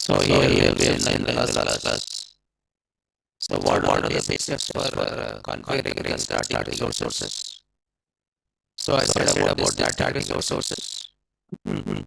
So here we have seen in the last class. So what are the basic steps for configuring the static resources? So I said about the static resources. Mhm.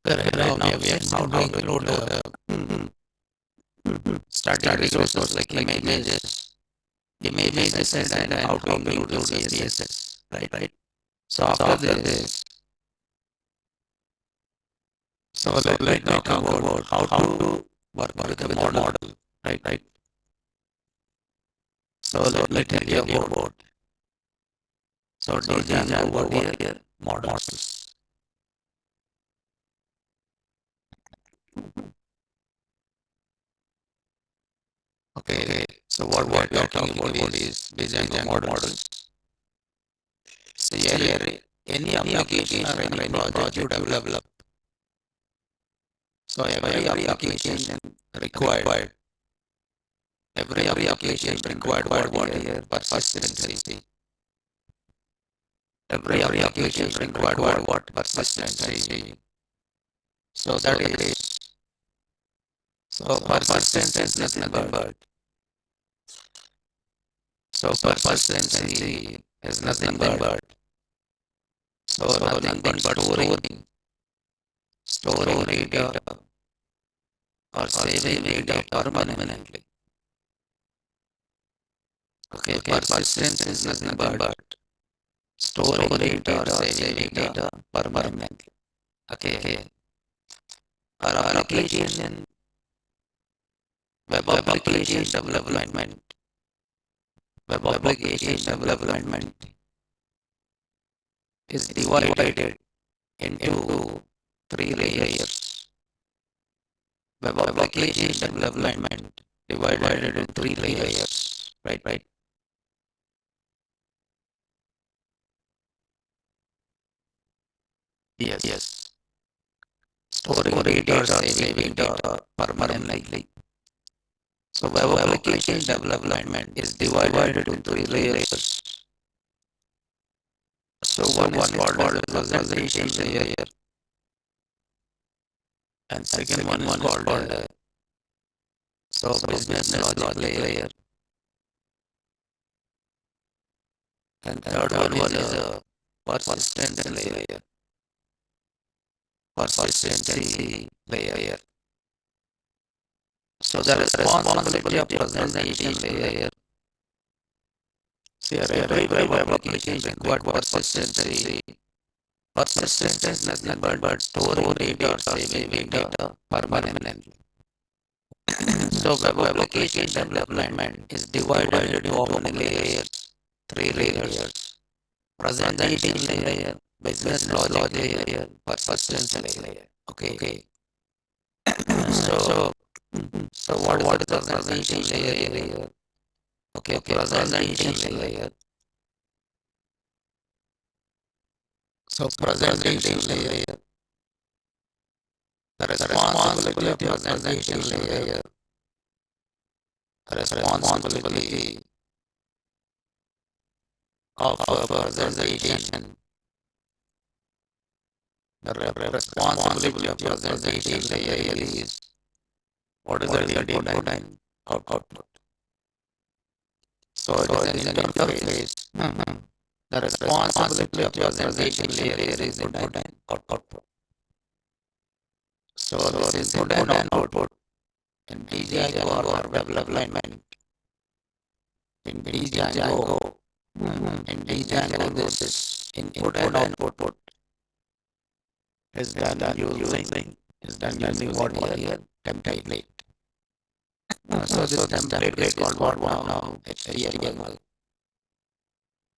Right now we have seen how to include mhm, static resources like images and how to include the CSS. Right. So after this, so let me talk about how to work with the model. Right. So let me tell you about Django over here models. Okay. So what we are talking about is Django models. So here any application or any project you develop. So every application required every application required what here persistency. Every application required what persistency. So that is so persistence is nothing but so persistency is nothing but so nothing but storing data or saving data permanently. Okay, persistence is nothing but storing data or saving data permanently. Okay, our application web application development web application development is divided into three layers. Web application development divided into three layers. Right. Yes. Storing data or saving data permanently. So web application development is divided into three layers. So one is called as a presentation layer, and second one is called business logic layer, and third one is a persistence layer. Persistency layer. So the responsibility of presentation layer. See, every web application required persistency. Persistence is nothing but storing data or saving data permanently. So web application development is divided into how many layers? Three layers. Presentation layer, business logic layer, persistence layer. Okay. So what is the presentation layer? Okay, presentation layer. So presentation layer, the responsibility of presentation layer, responsibility of presentation, the responsibility of presentation layer is what is the input and output. So it is an interface. The responsibility of presentation layer is input and output. So this input and output in Django or web development in Django. In Django, this input and output is done using what here template. So this template is called what now? HTML.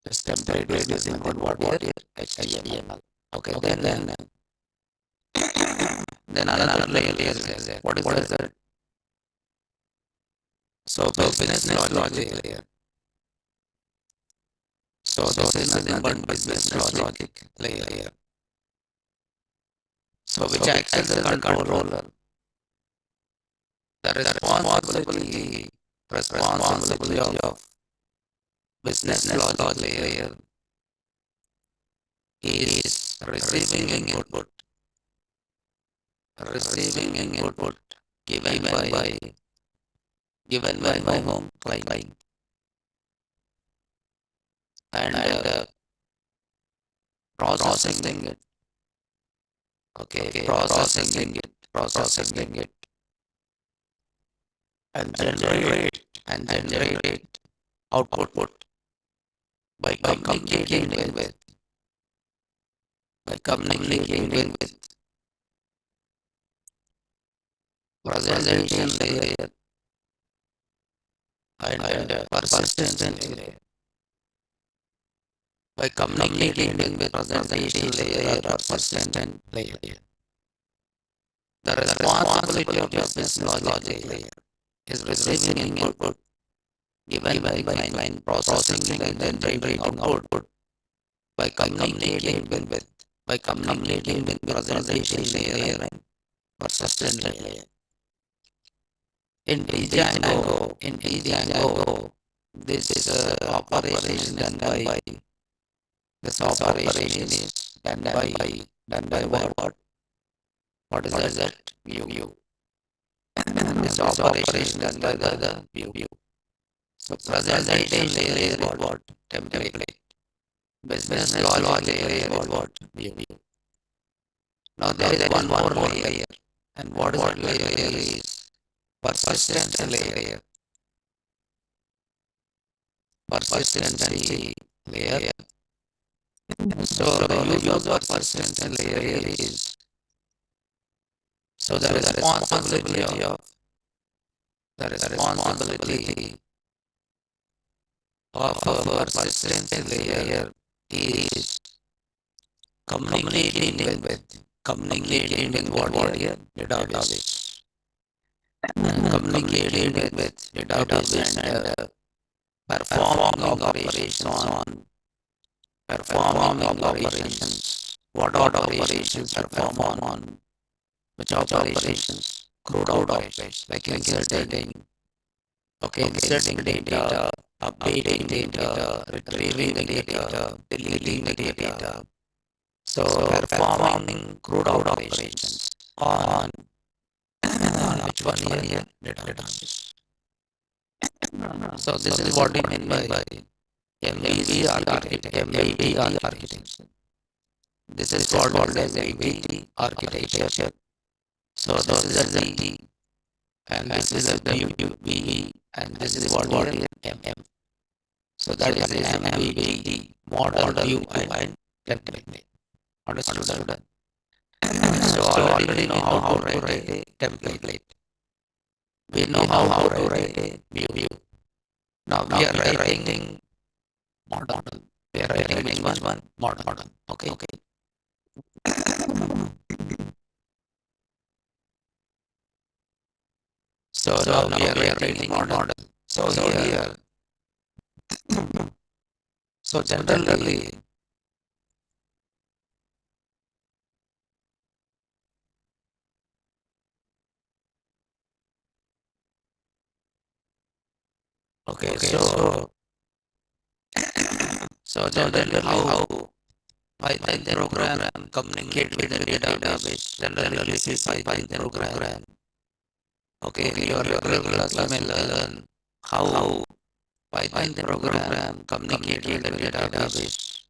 This template is nothing but what here HTML. Okay, then Then another layer is there. What is that? So business logic layer. So this is nothing but business logic layer. So which acts as a controller. The responsibility of business logic layer is receiving input given by whom client and processing it. Okay, processing it and generate output by communicating with presentation layer and persistence layer. By communicating with presentation layer or persistent layer. The responsibility of business logic layer is receiving input given by client processing and then generating output by communicating with presentation layer and persistent layer. In Django, this operation is done by this operation is done by what? What is that? View. This operation is done by the view. So presentation layer is what? Template. Business logic layer is what? View. Now there is one more layer. And what is that layer is persistence layer. Persistency layer. So the use of persistence layer is so the responsibility of the responsibility of a persistence layer is communicating with what here database. Communicating with database and performing operations. What operations perform on which operations? Crude operations like inserting, inserting data, updating data, retrieving the data, deleting the data. So performing crude operations on which one here? Database. So this is what we mean by MVC architecture. This is called as MVT architecture. So this is the T and this is the V and this is what here MM. So that is an MVT model view and template. Understood? So already know how to write a template. We know how to write a view. Now we are writing model. We are writing which one? Model. Okay. So now we are writing model. So here, so generally, okay. So generally how Python program communicate with the database. Generally this is Python program. Okay, your regular class may learn how Python program communicate with the database.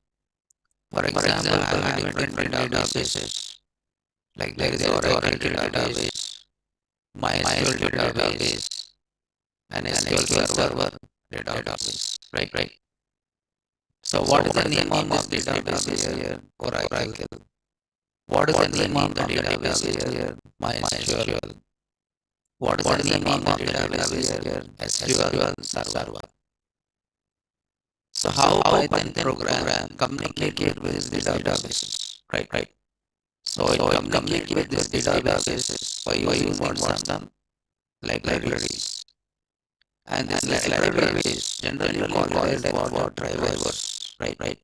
For example, I have different databases. Like there is Oracle database, MySQL database, and SQL Server database. Right. So what is the name of this database here? Oracle. What is the name of the database here? MySQL. What is the name of the database here? SQL Server. So how Python program communicate with this database? Right. So it communicate with this database by using what some libraries. And this libraries generally called as what drivers, right?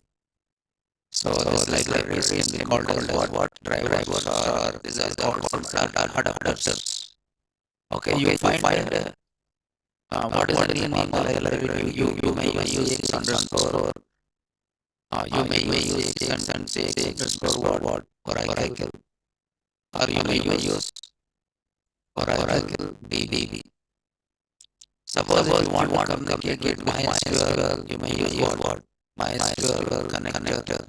So this libraries can be called as what drivers, or these are called some adapters. Okay, you find what is the name of the library? You may use X underscore. You may use X and say X underscore what Oracle, or you may use Oracle DB. Suppose if you want to communicate with MySQL, you may use what? MySQL connector.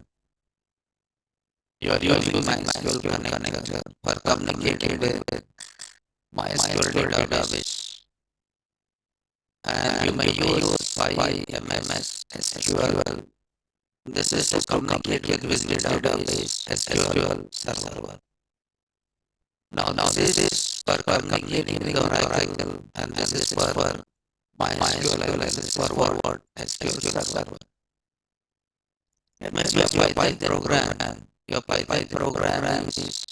You are using MySQL connector for communicating with MySQL database. And you may use MS SQL. This is to communicate with this database SQL server. Now this is for communicating with Oracle, and this is for MySQL, and this is for what? SQL server. It means your Python program. Your Python program is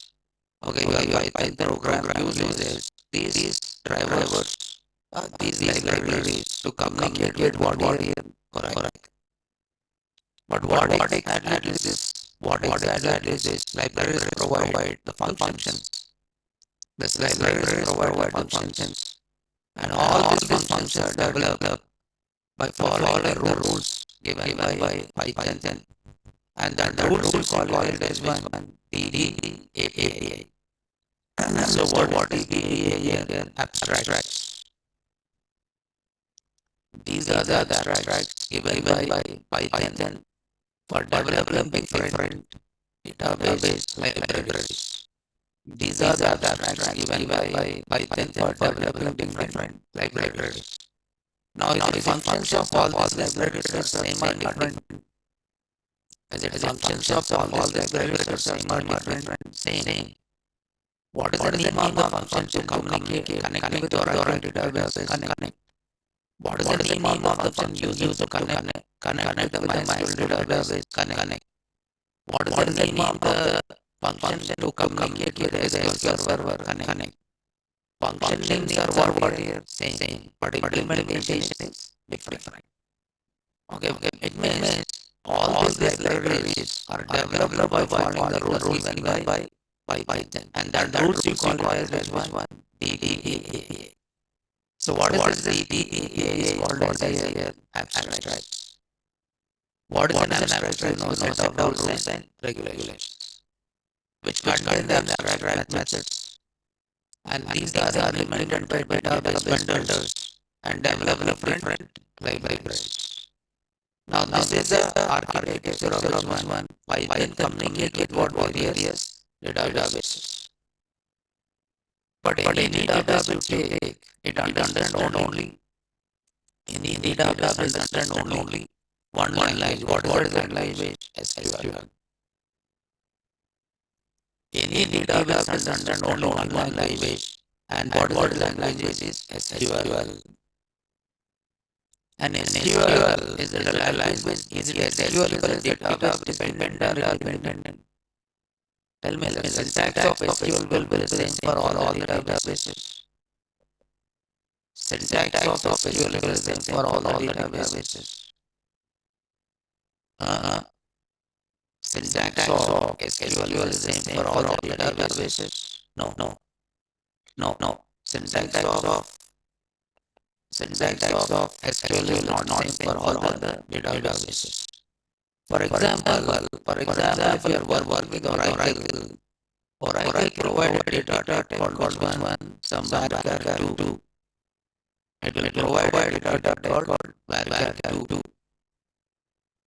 okay. Your Python program uses these drivers, these libraries to communicate with what here. Correct. But what exactly is this? What exactly is this? Libraries provide the functions. This libraries provide the functions, and all these functions are developed by following the rules given by Python. And that rules we call it as one DDAPI. So what is DDAPI here? Abstracts. These are the abstracts given by Python for developing different database libraries. These are the abstracts given by Python for developing different libraries. Now, if the functions of all these libraries are same or different, as it functions of all these libraries are same or different, same. What is the name of the function to communicate, connect with Oracle database? Connect. What is the name of the function used to connect with the MySQL database? Connect. What is the name of the function to communicate with the SQL server? Connect. Function names are what here? Same. But implementation is different. Okay. It means all these libraries are developed by following the rules given by Python. And that rules you call it as one DDAPI. So what is this DDAPI is called as a abstract. What is an abstract? No set of rules and regulations which contain the abstract methods. And these are implemented by database vendors and develop different libraries. Now this is the architecture of which one Python communicate what various databases. But any database you take, it understands only any database understands only one language. What is that language? SQL. Any database understands only one language. And what is that language is SQL. And SQL is a language. Is it SQL is a database dependent or independent? Tell me the syntax of SQL will be the same for all the databases. Syntax of SQL will be the same for all the databases. Syntax of SQL is the same for all the databases. No. Syntax of SQL is not same for all the databases. For example, if you are working with Oracle provide a data type called one, some varchar 2. It will provide a data type called varchar 2.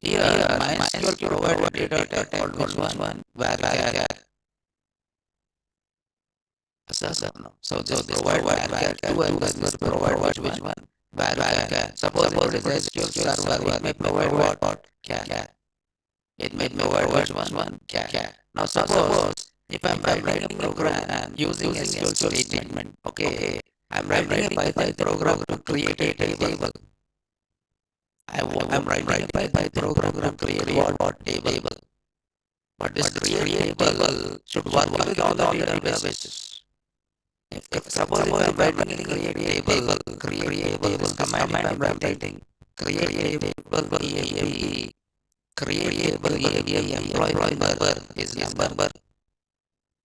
Here, MySQL provide a data type called one, varchar. So this provide varchar 2 and this provide which one? Varchar. Suppose it is SQL server, it may provide what? Char. It may provide which one? Char. Now suppose if I'm writing a program using SQL statement, okay, I'm writing a Python program to create a table. I'm writing a Python program to create what table? But this create table should work with all the databases. If suppose if I'm writing a create table, create table, this command if I'm writing, create table EMP, create table EMP, employee number is number.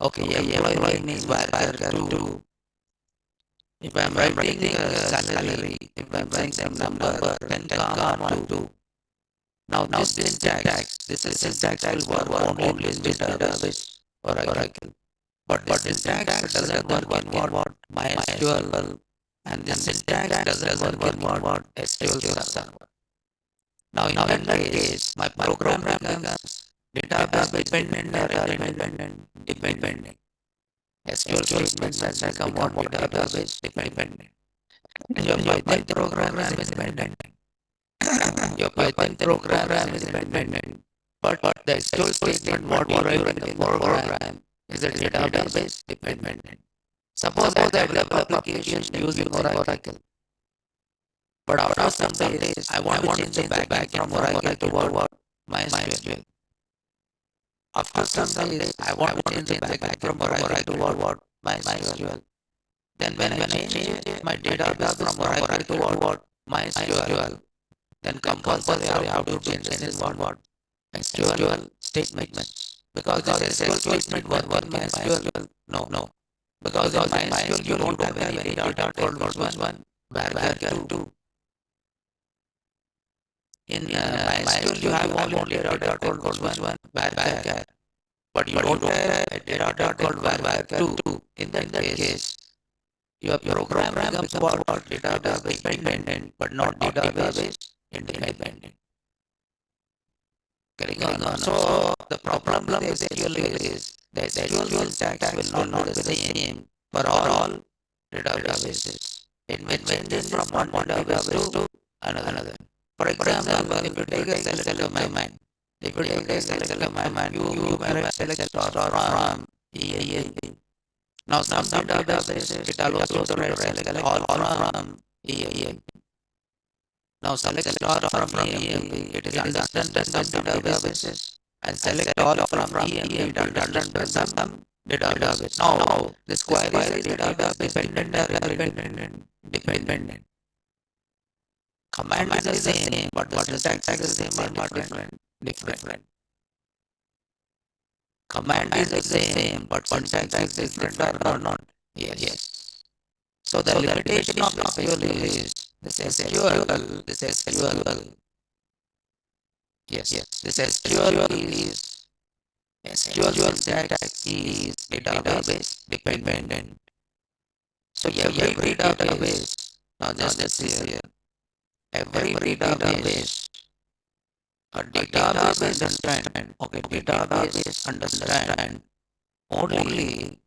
Okay, employee name is varchar 2. If I'm writing salary, if I'm saying some number, then comma 2. Now this syntax, this is syntax will work only in this database or Oracle. But this syntax doesn't work in what? MySQL, and this syntax doesn't work in what? SQL Server. Now in that case, my program becomes database dependent or independent? Dependent. SQL statements has become what? Database dependent. And your Python program is independent. Your Python program is independent. But the SQL statement what you write in the program is a database dependent. Suppose I develop application using Oracle. But after some days, I want to change the backend from Oracle to what? MySQL. After some days, I want to change the backend from Oracle to what? MySQL. Then when I change my database from Oracle to what? MySQL. Then compulsory I have to change this what? SQL statements. Because this SQL statement work in MySQL. No. Because in MySQL you don't have any data called which one? Varchar 2. In MySQL you have only data called which one? Varchar. But you don't have a data called varchar 2. In that case, your program becomes what? Database dependent, but not database independent. Getting on. So the problem with SQL is the SQL syntax will not be the same for all databases. It may change from one database to another. For example, if you take a select command, you may write select star from EAP. Now some databases it allows you to write select all from EAP. Now select star from EMP, it is understand by some databases and select all from EMP, it understand by some database. Now this query is database dependent. Command is the same, but the syntax is the same or different. Command is the same, but syntax is different or not? Yes. So the limitation of SQL is this SQL. Yes. This SQL is SQL syntax is database dependent. So every database, now just here, every database, a database understand. Okay, database understand only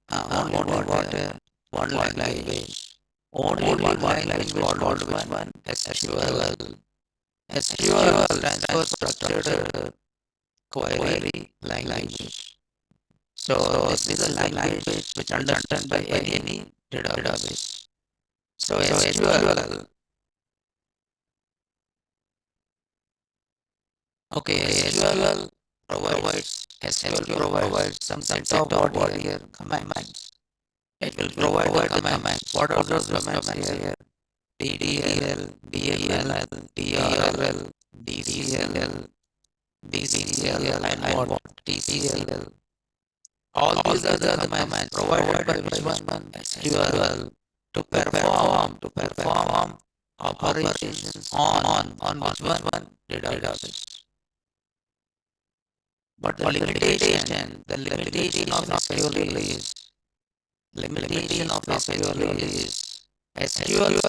one language. Only one language called which one? SQL. SQL stands for structured query language. So this is a language which understood by any database. So SQL, okay, SQL provides some set of what here commands. It will provide the commands. What are those commands here? DDL, DML, DRL, DCL, DCL, and what? TCL. All these are the commands provided by which one? SQL to perform operations on which one? Database. But the limitation of SQL is SQL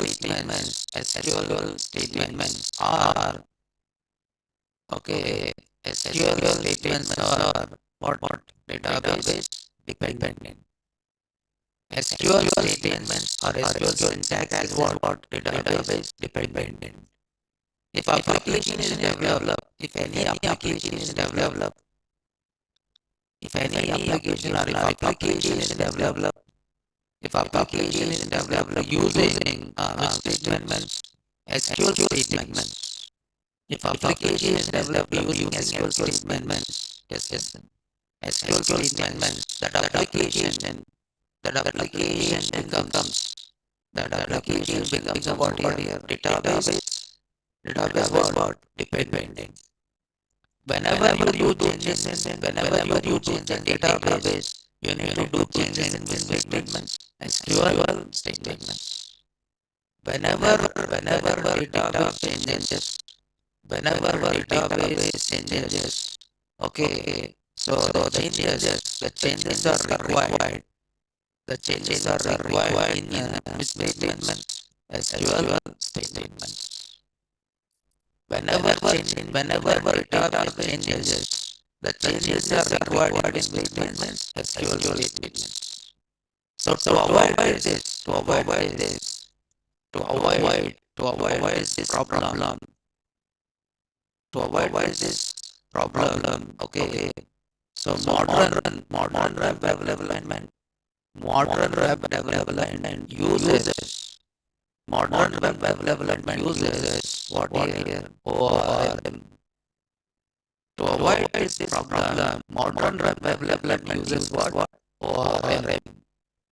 statements are okay. SQL statements are what database dependent. SQL statements or SQL syntax is what database dependent. If application is developed, if any application is developed, if any application or if application is developed, if application is developed using which statements? SQL statements. If application is developed using SQL statements, yes. SQL statements, that application becomes what here? Database what? Dependent. Whenever you do changes, whenever you do change the database, you need to do changes in statements, SQL statements. Whenever database changes, whenever database changes, okay, so the changes are required. The changes are required in which statement? SQL statements. Whenever database changes, the changes are required in which statements? SQL statements. So to avoid this problem, okay. So modern web development uses what here? ORM. To avoid this problem, modern web development uses what? ORM.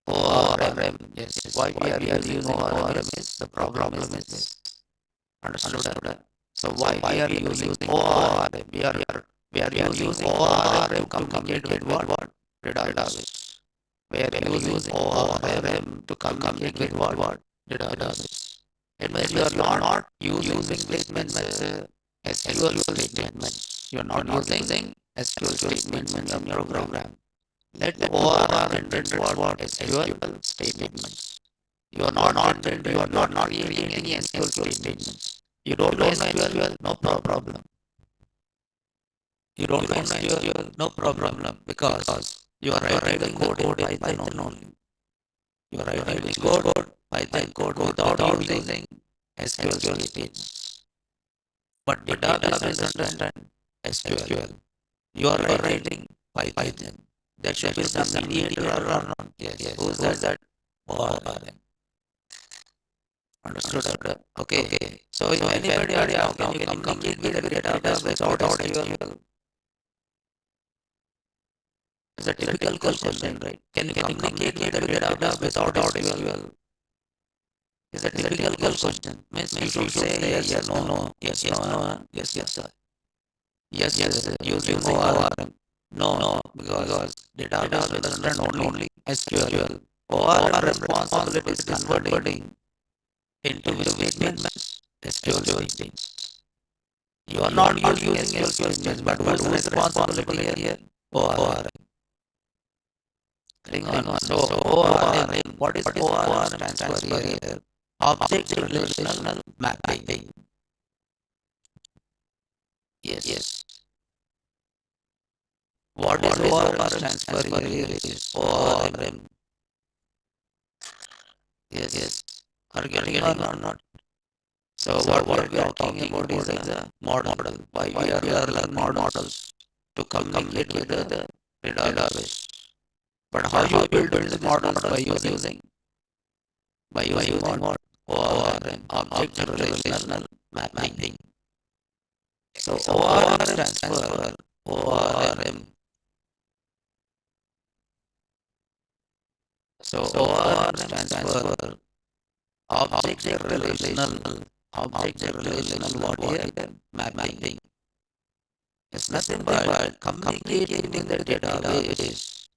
ORM. Yes. Why we are using ORM is the problem is this. Understood? So why we are using ORM? We are using ORM to communicate with what? Database. We are using ORM to communicate with what? Database. It means you are not using statements, SQL statements. You are not using SQL statements in your program. Let ORM generate what? SQL statements. You are not creating any SQL statements. You don't know SQL, no problem. You don't know SQL, no problem, because you are writing the code in Python only. You are writing the code Python code without using SQL statements. But database understand SQL. You are writing Python. That should be some mediator or not. Yes. Who is that? ORM. Understood? Okay. So if anybody asks, can you communicate with the database without SQL? It's a typical question, right? Can you communicate with the database without SQL? It's a typical question. Means you should say yes, no, yes, no, yes, sir. Yes, using ORM. No, because database will understand only SQL. ORM responsibility is converting into which statements? SQL statements. You are not using SQL statements, but who is responsibility here? ORM. Hang on. So ORM, what is ORM stands for here? Object Relational Mapping. Yes. What is ORM stands for here is ORM. Yes. Are you getting or not? So what we are talking about is a model. Why we are learning models to communicate with the database. But how you build these models by using what? ORM, Object Relational Mapping. So ORM stands for ORM. So ORM stands for object relational what here? Mapping. It's nothing but communicating with the database.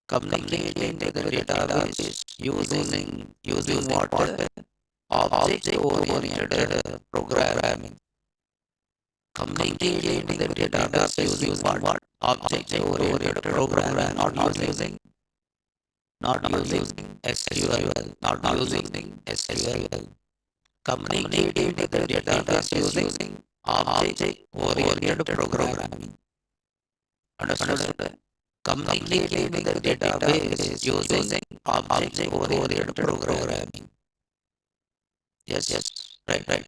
Communicating with the database using what? Object-oriented programming. Communicating with the database using what? Object-oriented programming. Not using SQL. Not using SQL. Communicating with the database using object-oriented programming. Understood? Communicating with the database using object-oriented programming. Yes. Right.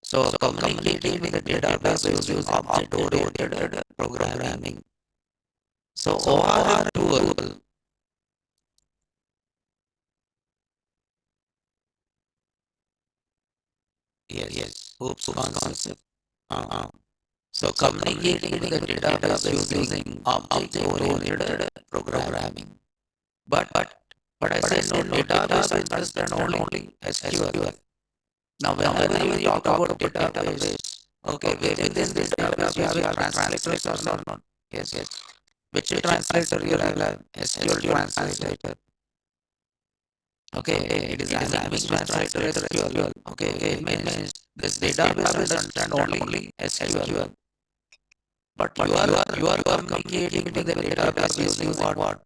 So communicating with the database using object-oriented programming. So ORM tool. Yes. Oops, concept. Uh, So communicating with the database using object-oriented programming. But I said no, database understand only SQL. Now whenever you talk about database, okay, within this database you have translators or not? Yes, yes. Which translator you have? SQL translator. Okay, it is dynamic translator SQL. Okay, it means this database understand only SQL. But you are communicating with the database using what?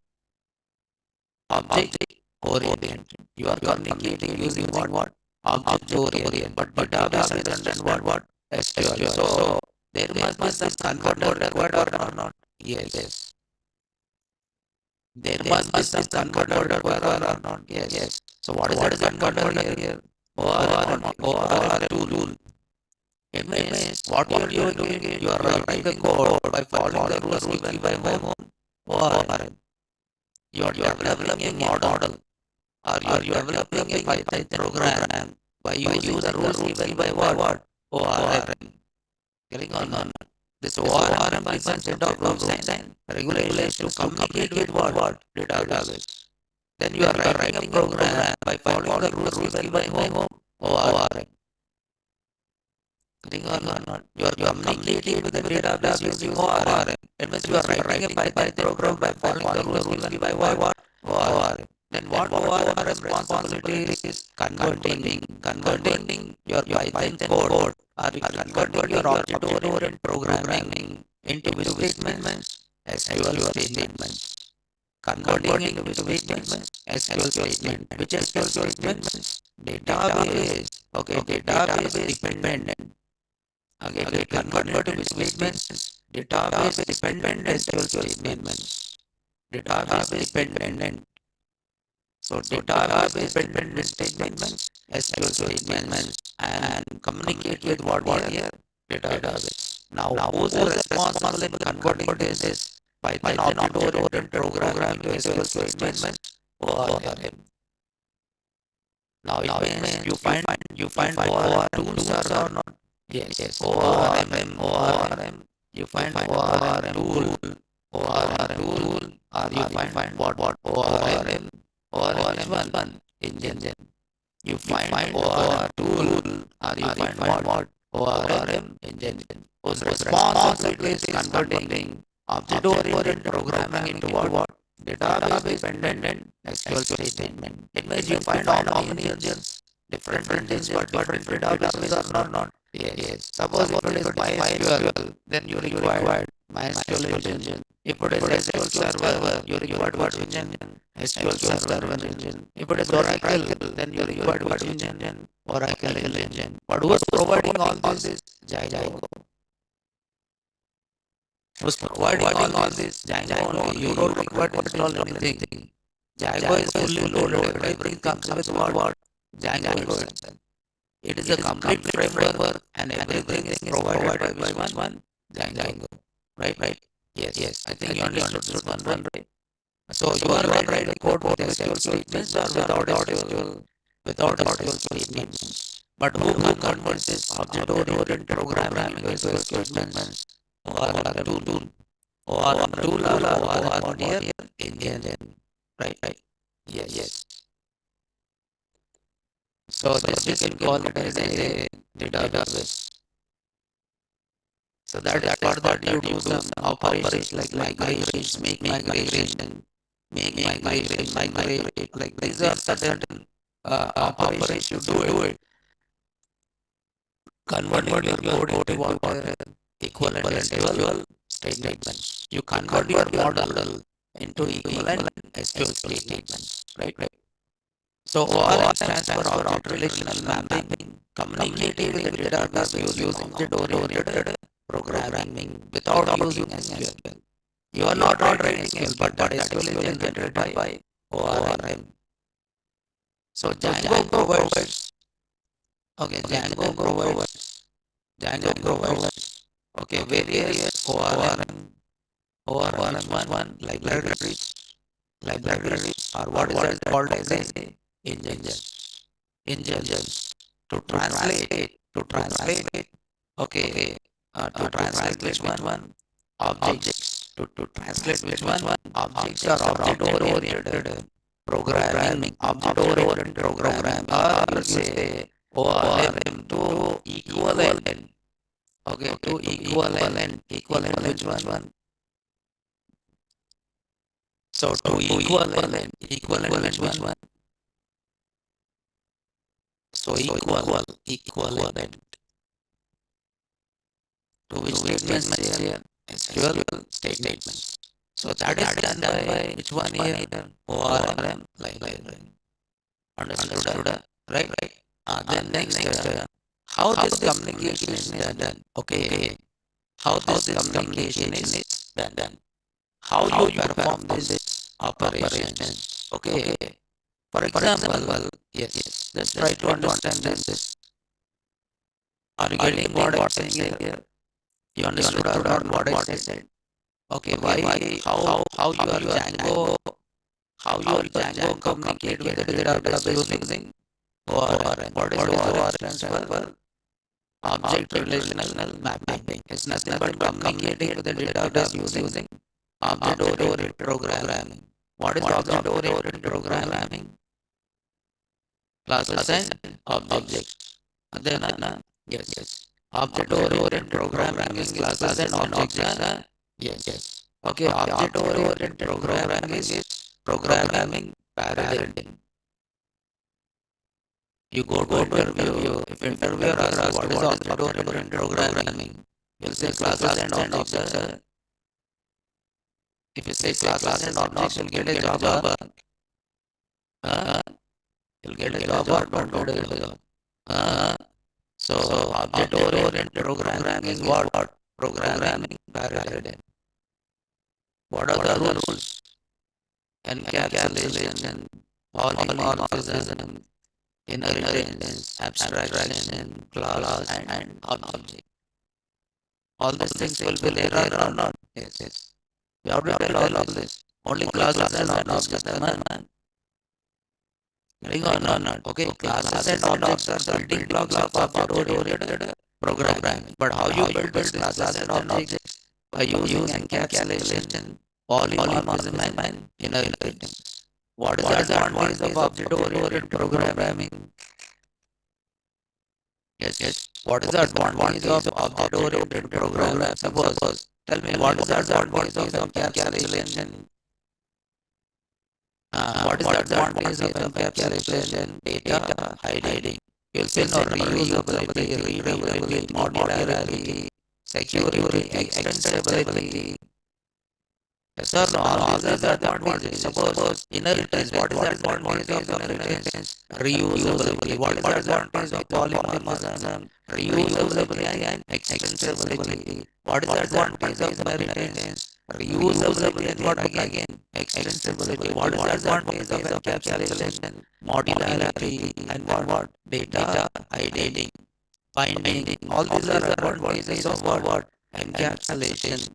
Object oriented. You are communicating using what? Object oriented. But database understand what? SQL. So there must be some converter required or not? Yes. Yes. There must be some converter required or not? Yes. Yes. So what is the converter here? ORM tool. It means what you are doing is you are writing the code by following the rules given by whom? ORM. You are developing a model or you are developing a Python program by using the rules given by what? ORM. Getting on. This ORM gives a set of rules and regulations to communicate with what? Database. Then you are writing a program by following the rules given by whom? ORM. Getting on. You are communicating with the database using ORM. It means you are writing a Python program by following the rules given by what? ORM. Then what ORM responsibility is converting your Python code or converting your object-oriented programming into which statements? SQL statements. Converting into which statements? SQL statement. Which SQL statements? Database. Okay, database dependent. Okay, converted to statements. Database dependent SQL statements. Database dependent. So database dependent statements, SQL statements, and communicate with what here? Database. Now who's responsible in converting this Python object-oriented program into SQL statements? ORM. Now it means you find ORM tools or not? Yes. ORM. You find ORM tool, or you find what? ORM, which one? Engine. You find ORM tool, or you find what? ORM engine. Whose responsibility is converting object-oriented programming into what? Database dependent SQL statement. It means you find how many engines? Different engines for different databases or not? Yes. Suppose if it is MySQL, then you require MySQL engine. If it is SQL Server, you require what engine? SQL Server engine. If it is Oracle, then you require what engine? Oracle engine. But who is providing all this? Django. Who's providing all this? Django only. You don't require to install anything. Django is fully loaded. Everything comes with what? Django itself. It is a complete framework and everything is provided by which one? Django. Right? Yes. I think you understood this one, right? So you are writing code with SQL statements or without SQL? Without SQL statements. But who converts this object-oriented programming into SQL statements? ORM tool. ORM tool or ORM here? Engine. Right. Yes. So this you can call it as a database. So that is for that you do some operations like migration, make migration, migrate. Like these are certain operations you do it. Converting your code into what? Equivalent SQL statements. You convert your model into equivalent SQL statements. Right. So ORM stands for object relational mapping, communicating with the database using object-oriented programming without using SQL. You are not writing SQL, but that SQL is generated by ORM. So Django provides. Okay, Django provides. Okay, various ORM which one libraries, or what is that called as a engines to translate. Okay, To translate which one? Objects. To translate which one? Objects or object-oriented programming. Object-oriented programming. Or you say ORM to equivalent. Okay, to equivalent. Equivalent which one? So to equivalent. Equivalent which one? So equivalent. To which statements here? SQL statements. So that is done by which one here? ORM library. Understood? Right? Then next, how this communication is done? Okay. How this communication is done? How you perform this operations? Okay. For example, yes. Let's try to understand this. Are you getting what I'm saying here? You understood or not what I said? Okay, why, how your Django, how your Django communicate with the database using ORM. What is ORM stands for? Object Relational Mapping. It's nothing but communicating with the database using object-oriented programming. What is object-oriented programming? Classes and objects. And then, yes. Object-oriented programming is classes and objects. Yes. Okay, object-oriented programming is programming paradigm. You go to interview. If interviewer asks what is object-oriented programming, you'll say classes and objects. If you say classes and objects, you'll get a job. Uh, you'll get a job or don't get a job. Uh, so object-oriented programming is what? Programming paradigm. What are the rules? Encapsulation, polymorphism, inheritance, abstraction, class, and object. All these things will be there or not? Yes. We have to tell all this. Only classes and objects are man. Getting on or not? Okay, classes and objects are the building blocks of object-oriented programming. But how you build these classes and objects? By using encapsulation, polymorphism, and inheritance. What is the advantage of object-oriented programming? Yes. What is the advantage of object-oriented programming? Suppose, tell me what is the advantage of encapsulation? What is the advantage of encapsulation? Data hiding. You'll say no reusability, readability, modularity, security, extensibility. Yes or no? All these are the advantages. Suppose inheritance. What is the advantage of inheritance? Reusability. What is the advantage of polymorphism? Reusability and extensibility. What is the advantage of inheritance? Reusability and what again? Extensibility. What is the advantage of encapsulation? Modularity and what? Data hiding, binding. All these are advantages of what? Encapsulation.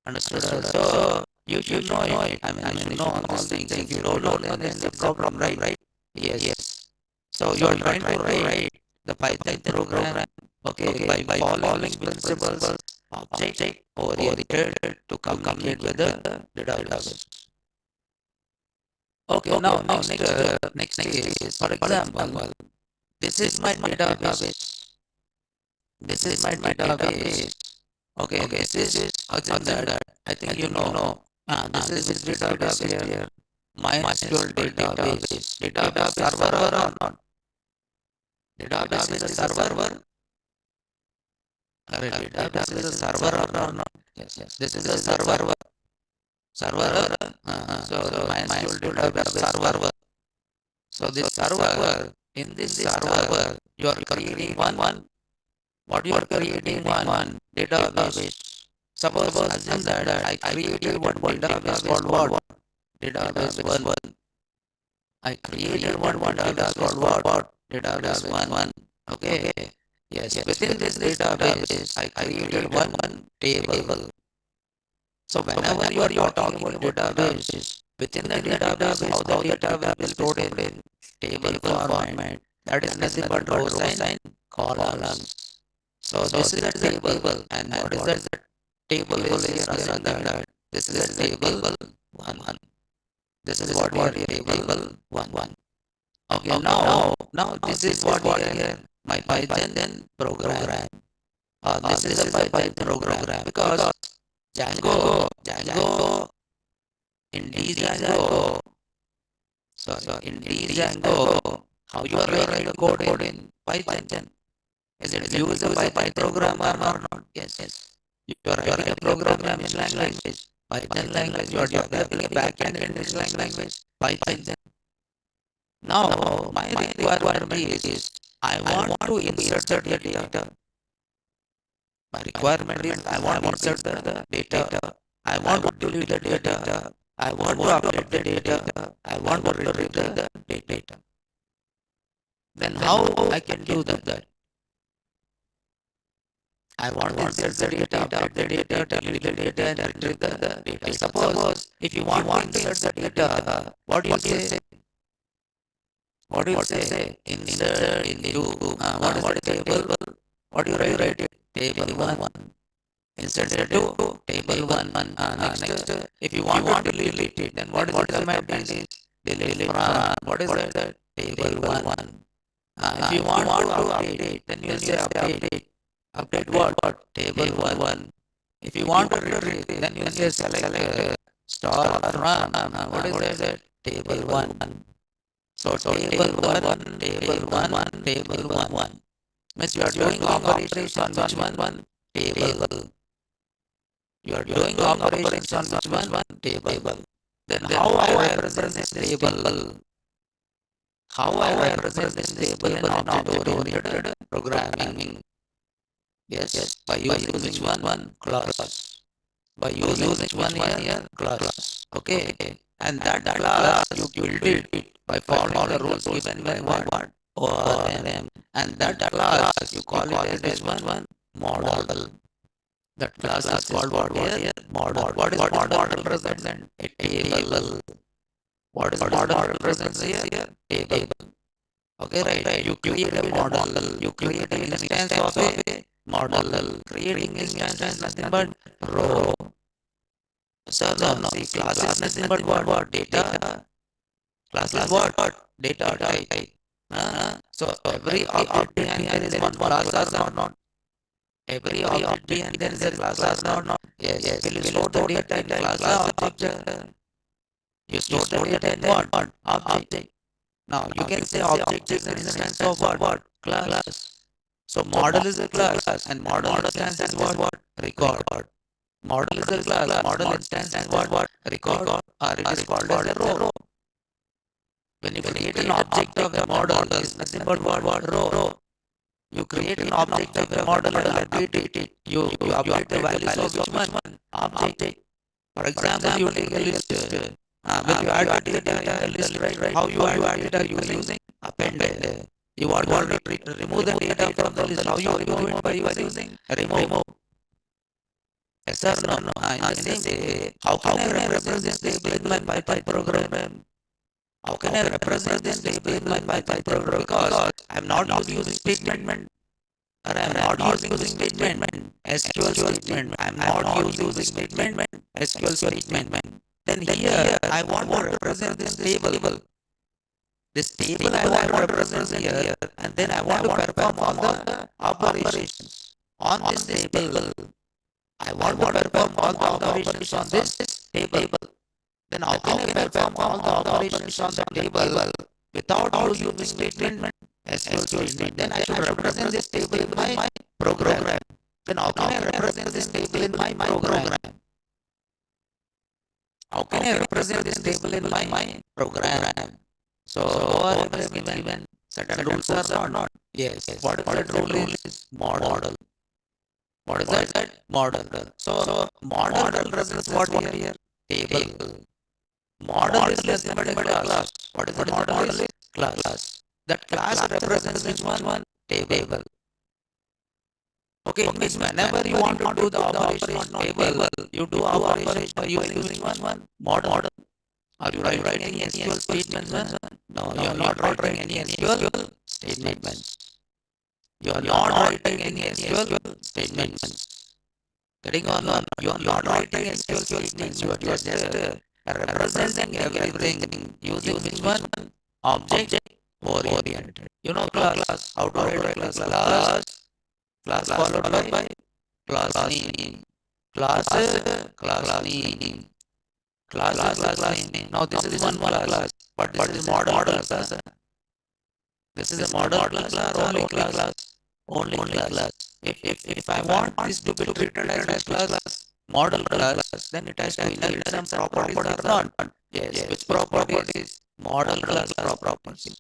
Understood? So you should know it. I mean, you should know all these things. If you don't know, then it's a problem, right? Yes. So you are trying to write the Python program, okay, by following principles, object oriented to communicate with the database. Okay, now next is, for example, this is my database. This is my database. Okay, this is assume that I think you know. This is which database here. MySQL database. Database server or not? Database is a server. Correct. Database is a server or not? Yes. This is a server. Server. So MySQL database server. So this server, in this server, you are creating one. What you are creating one database. Suppose assume that I created one database called what? Database 1. I created one database called what? Database 1. Okay. Yes. Within this database, I created one table. So whenever you are talking about database, within the database, how the database is stored in table format, that is nothing but rows and columns. So this is a table, and what is that table is here assume that this is a table one. This is what your table one. Okay, now this is what here my Python program. This is a Python program because Django in Django, sorry, in Django, how you are writing the code in Python? Is it use a Python program or not? Yes. You are writing a program in which language? Python language. You are developing a backend in which language? Python. Now, my requirement is I want to insert the data. My requirement is I want to insert the data. I want to delete the data. I want to update the data. I want to retrieve the data. Then how I can do that? I want to insert the data, update the data, delete the data, and retrieve the data. Suppose if you want to insert the data, what do you say? What do you say? Insert into what is the table? What do you write it? Table one. Insert into table one. Next, if you want to delete it, then what is the command is? Delete from. What is that? Table one. If you want to update, then you say update. Update what? Table one. If you want to retrieve, then you say select star from. What is that? Table one. So table one, table one. Means you are doing operations on which one? Table. You are doing operations on which one? Table. Then how I represent this table? How I represent this table in object-oriented programming? Yes, by using which one? Class. By using which one here? Class. Okay. And that class you build it by following the rules given by what? ORM. And that class you call it as which one? Model. That class is called what here? Model. What is model represent? A table. What is model represents here? Table. Okay, right. You create a model. You create an instance of a model. Creating instance is nothing but row. So no. See, class is nothing but what? Data. Class is what? Data type. So every object behind there is one class or not? Every object behind there is a class or not? Yes. Will you store the data in class or object? You store the data in what? Object. Now you can say object is an instance of what? Class. So model is a class and model instance is what? Record. Model is a class. Model instance is what? Record. Or it is called as a row. When you create an object of a model, is nothing but what? Row. You create an object of a model and update it. You update the values of which one? Object. For example, you take a list. When you add the data in the list, right? How you add data using append. You want to remove the data from the list. How you remove it by using remove. Yes or no? In the same way, how can I represent this table in my Python program? How can I represent this table in my Python program? Because I am not using statement or I am not using statement SQL statement. I am not using statement SQL statement. Then here I want to represent this table. This table I want to represent here, and then I want to perform all the operations on this table. I want to perform all the operations on this table. Then how can I perform all the operations on the table without using the statement SQL statement? Then I should represent this table in my program. Then how can I represent this table in my program? How can I represent this table in my program? So ORM is given certain rules are not. Yes. What is that rule is model. What is that? Model. So model represents what here? Table. Model is nothing but a class. What is the model is? Class. That class represents which one? Table. Okay, it means whenever you want to do the operation on table, you do operation by using which one? Model. Are you writing any SQL statements? No, you are not writing any SQL statements. You are not writing any SQL statements. Getting on? You are not writing SQL statements. You are just representing everything using which one? Object oriented. You know class. How to write a class? Class followed by class name. Class name. Class name. Now this is one class. But this is model class. This is a model class, only class. Only class. If I want this to be treated as class, model class, then it has to inherit some properties or not. Yes. Which properties? Model class properties.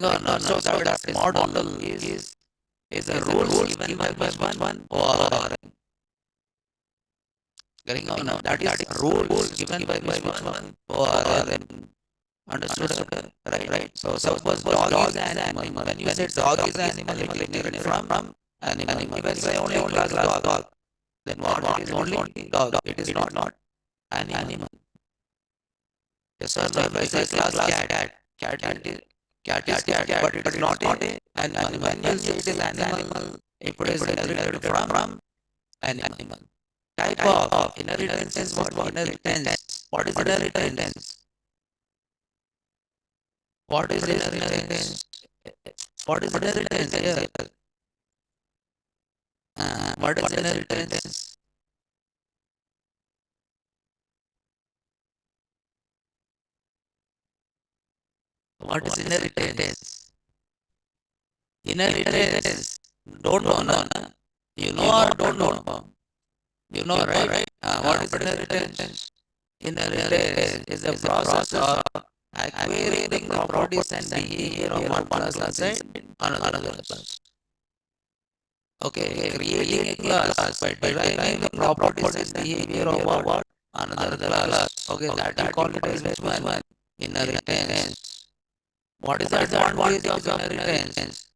No. So that model is a rule given by one or that is rules given by which one or understood? Right. So suppose dog is an animal. When you say dog is an animal, it will inherit from animal. If I say only class dog, then what? It is only dog. It is not animal. Yes, sir. If I say class cat, cat is cat, but it is not an animal. When you say it is animal, if it is inherited from animal. Type of inheritance is what? Inheritance. What is inheritance? What is inheritance? What is inheritance here? What is inheritance? What is inheritance? Inheritance. Don't know, no? You know or don't know? You know, right? What is inheritance? Inheritance is the process of acquiring the properties and behavior of one class inside another class. Okay, creating a class by deriving the properties and behavior of what? Another class. Okay, that you call it as which one? Inheritance. What is the advantage of inheritance?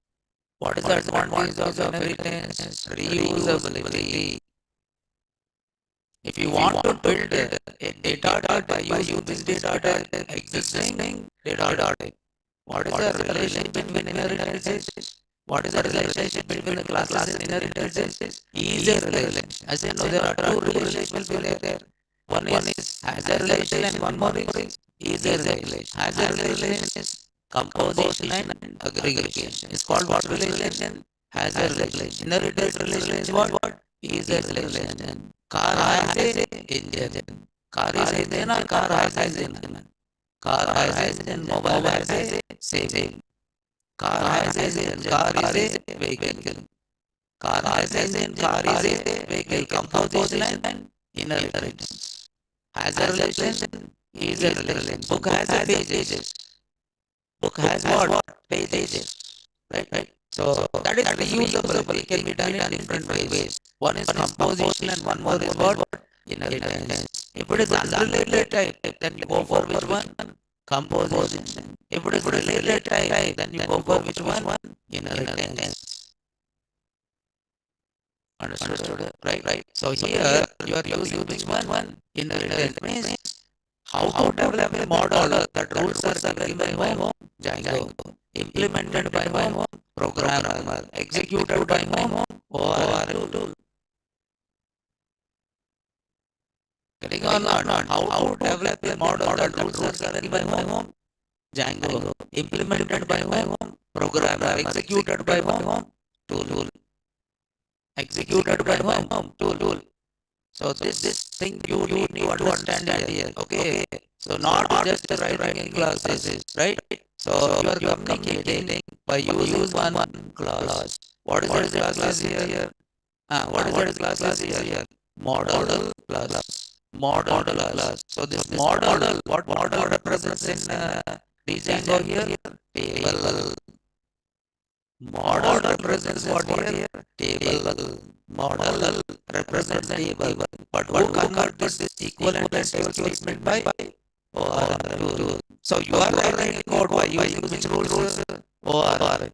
What is the advantage of inheritance? Reusability. If you want to build a data type by using this data type, existing data type, what is the relationship between inheritance? What is the relationship between the classes and inheritance? Is a relation. I said no, there are two relationships there. One is has a relation and one more is a relation. Has a relation is composition and aggregation. It's called what relation? Has a relation. Inheritance relation is what? Is a relation. Car has a engine. Car is engine or car has engine. Car has engine. Mobile has a same. Car has engine. Car is a vehicle. Car has engine. Car is a vehicle. Composition and inheritance. Has a relation. Is a relation. Book has a pages. Book has what? Pages. Right. So that is reusable. It can be done in different ways. One is composition and one more is what? Inheritance. If it is unrelated type, then you go for which one? Composition. If it is related type, then you go for which one? Inheritance. Understood? Right. So here you are using which one? Inheritance means how to develop a model that rules are given by whom? Django. Implemented by whom? Programmer. Executed by whom? Or tool. Getting on or not? How to develop a model that rules are given by whom? Django. Implemented by whom? Programmer. Executed by whom? Tool. Executed by whom? Tool. So this thing you need to understand here. Okay. So not just writing in classes, right? So you are communicating by using one class. What is the class here? What is the class here? Model class. Model class. So this model, what model represents in Django here? Table. Model represents what here? Table. Model represents table. But who convert this equivalent SQL statement by OR rule? So you are writing code by using which rules? OR.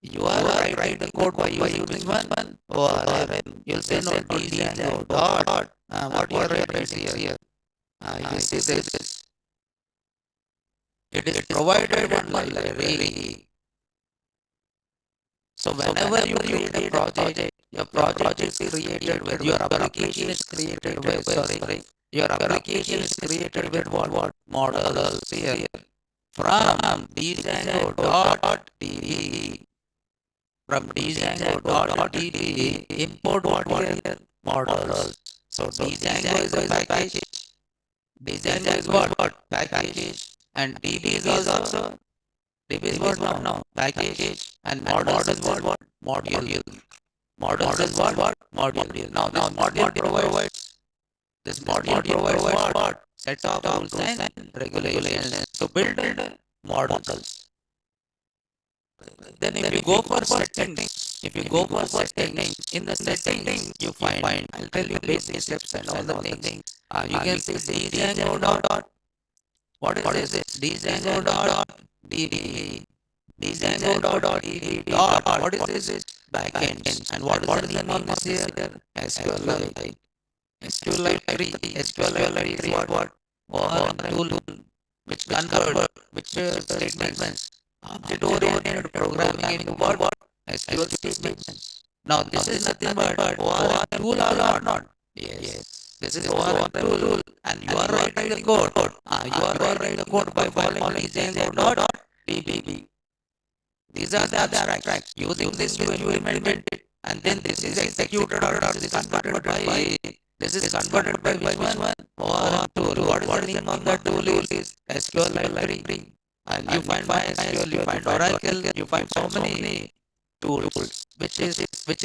You are writing the code by using which one? OR. You'll say no, Django dot. What you are writing here? You see this. It is provided one library. So whenever you create a project, your project is created with your application is created with your application is created with what models here from Django.db from Django.db import what here models. So Django is a package. Django is what package and DB is also DB is what now package and models is what module. Models is what module. Now this module provides this module provides what set of rules and regulations to build models. Then if you go for settings, in the settings you find, I'll tell you basic steps and all the things. You can see Django dot, what is this? Django dot DB. Django dot DB dot, what is this? Backend. And what is the name is here? SQLite. SQLite 3. SQLite 3 what? Or tool which convert, which statements object-oriented programming into what? SQL statements. Now this is nothing but ORM tool or not? Yes. This is ORM tool and you are writing the code. You are writing the code by following Django.dbb. These are the abstracts. Using this you implement it and then this is executed or this is converted by which one? ORM tool. What is the name of that tool is SQL library. And you find MySQL, you find Oracle, you find so many tools, which responsibility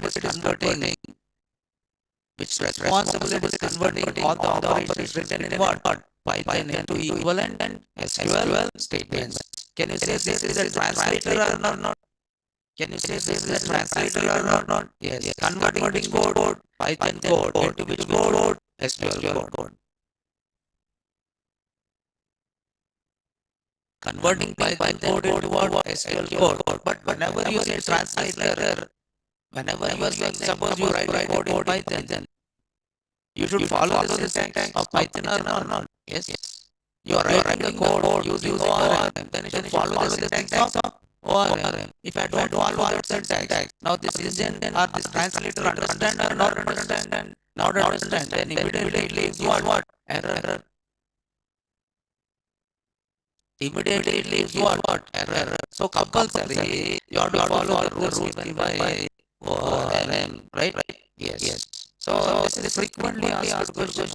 is converting, all the operations written in what? Python into equivalent SQL statements. Can you say this is a translator or not? Can you say this is a translator or not? Yes. Converting which code? Python code into which code? SQL code. Converting Python code into what? SQL code. But whenever you use a translator, whenever you suppose you write code in Python, you should follow the syntax of Python or not. Yes. You are writing the code using ORM, then you should follow the syntax of ORM. If I don't follow that syntax, now this engine or this translator understand or not understand? Not understand. Then immediately it leaves what? Error. Immediately it leaves what? Error. So compulsory you have to follow the rules given by ORM, right? Yes. So this is frequently asked question.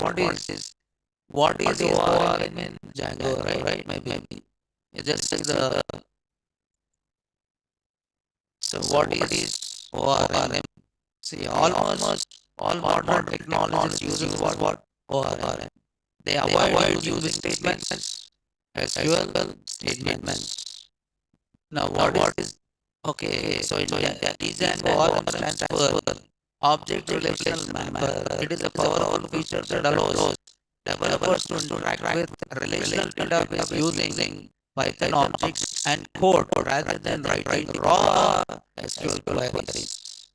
What is ORM in Django, right? Maybe. It just is the. So what is ORM? See, almost all modern technologies uses what? ORM. They avoid using statements, SQL statements. Now what is okay? So in Django ORM stands for object relational member. It is a powerful feature that allows developers to interact with relational database using Python objects and code rather than writing raw SQL queries.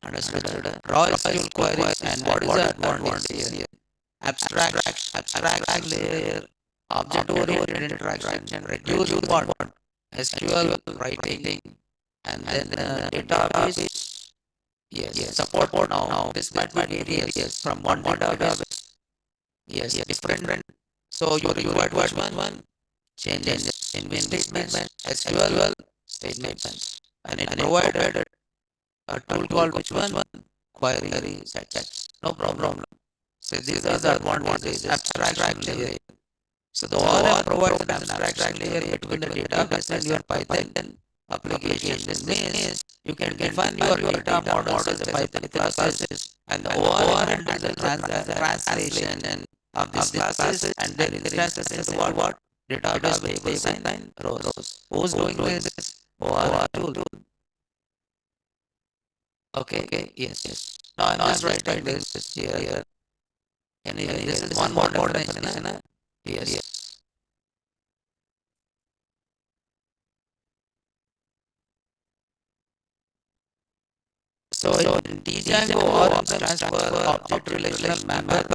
Understood? Raw SQL queries and what is the advantage here? Abstraction layer, object-oriented interaction, reduce what? SQL writing, and then database. Yes, support now. This might be various from one database. Yes, different. So you required one changes in statement, SQL statements, and it provided a tool called which one? Query set. No problem. So these are the advantages. Abstraction layer. So the ORM provides an abstraction layer between the database and your Python application. This means you can define your data models as a Python classes, and the ORM does the translation of these classes and then instances into what? Database tables and rows. Who's doing this? ORM tool. Okay. Yes. Now I'm just writing this here. Anyway, this is one more definition. Yes. So in Django ORM stands for object relational member.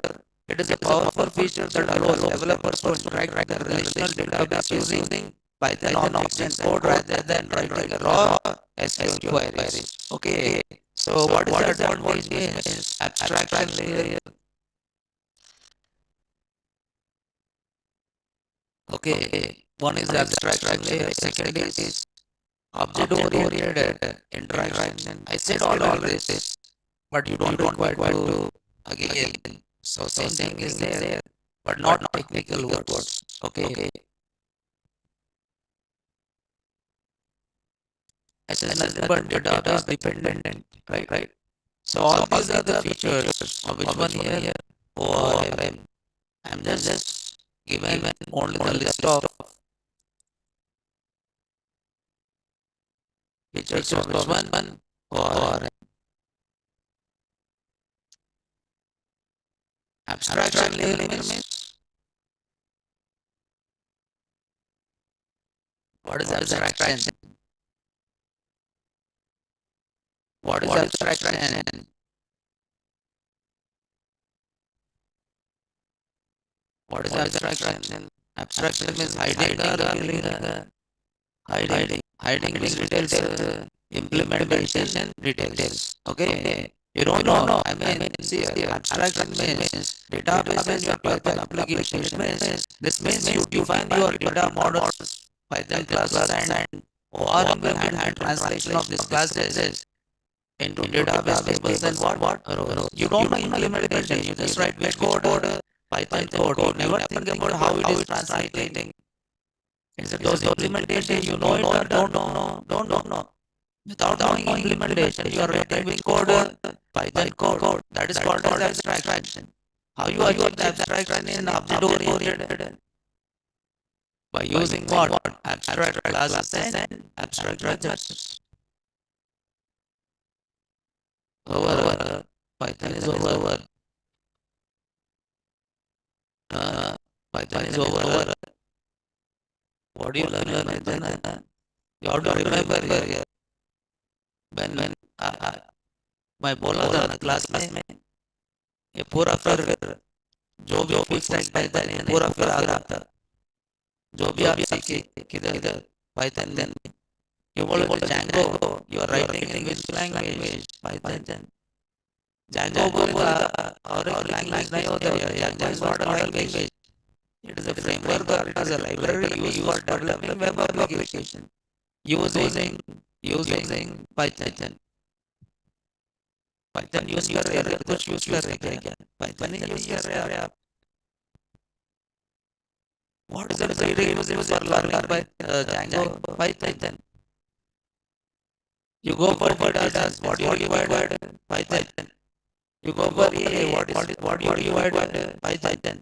It is a powerful feature that allows developers to interact with the relational database using Python objects and code rather than writing a raw SQL queries. Okay. So what is the advantage means abstraction layer. Okay. One is abstraction layer. Second is object oriented interaction. I said all of this, but you don't require to again. So same thing is there, but not technical words. Okay. As another but database dependent, right? So all these are the features of which one here ORM. I'm just given only the list of features of which one ORM. Abstraction layer means what is abstraction? What is abstraction? What is abstraction? Abstraction means hiding or revealing hiding which details implementation details. Okay. You don't know. I mean, see, abstraction means database and your Python application. It means this means you define your data models, Python classes, and ORM will handle translation of these classes into database tables and what rows. You don't know implementation. You just write which code, Python code. You never think about how it is translating. Is it those implementation? You know it or don't know. Without knowing implementation, you are writing which code, Python code. That is called as abstraction. How you achieve the abstraction in object oriented? By using what? Abstract classes and abstract methods. Over. Python is over. Python is over. What do you learn in Python? You have to remember here. When मैं बोला था ना class में ये पूरा फिर जो भी फिक्स टाइम पाइथन है पूरा फिर आता था जो भी आप सीखे किधर किधर पाइथन देन you बोले Django you are writing in which language Python Django बोले था और एक language नहीं होता है Django is not a language it is a framework or it is a library used for developing web application using Python Python use कर रहे हैं कुछ यूज कर रहे हैं क्या Python ही यूज कर रहे हैं आप what is the prerequisite for learning by Django Python you go for data what you required Python you go for what you required Python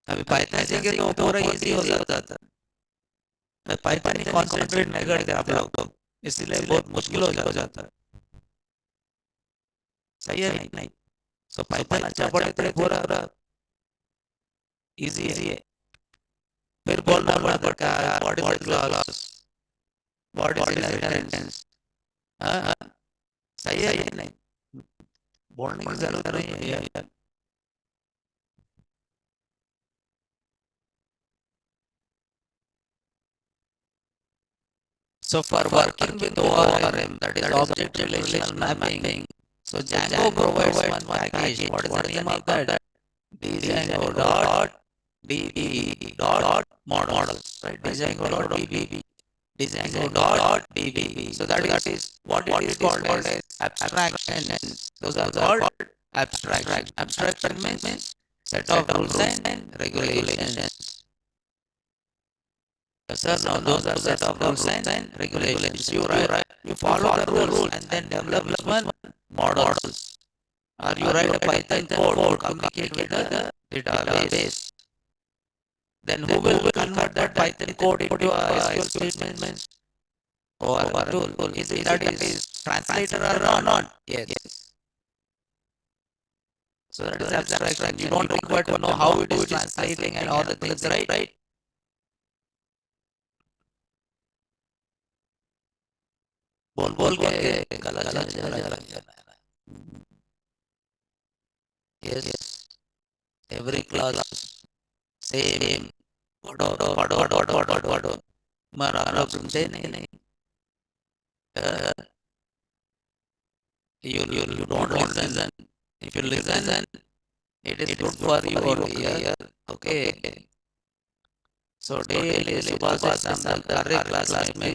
अभी Python सीखे तो पूरा इजी हो जाता था Python ही कंसंट्रेट नहीं करते आप लोग इसलिए बहुत मुश्किल हो जाता है सही है नहीं so Python अच्छा पढ़े तो पूरा इजी है फिर बोलना पड़ता है what is the class what is inheritance हाँ सही है नहीं बोलने की जरूरत नहीं है So for working with ORM, that is object relational mapping, so Django provides one package. What is the name of that? Django dot db dot models, right? Django dot db. Django dot db. So that is what it is called as abstraction. Those are called abstraction. Abstraction means set of rules and regulations. Sir, now those are set of rules and regulations. You follow the rules and then develop one models. Or you write a Python code to communicate with the database. Then who will convert that Python code into a SQL statements or a tool? Is that is translator or not? Yes. So that is abstraction. You don't require to know how it is translating and all the things, right? बोल के गला जा रहा yes every class same पढ़ो मगर आप लोग सुनते नहीं. You don't listen. If you listen, it is good for you over here. Okay. So daily सुबह से शाम तक हर एक क्लास में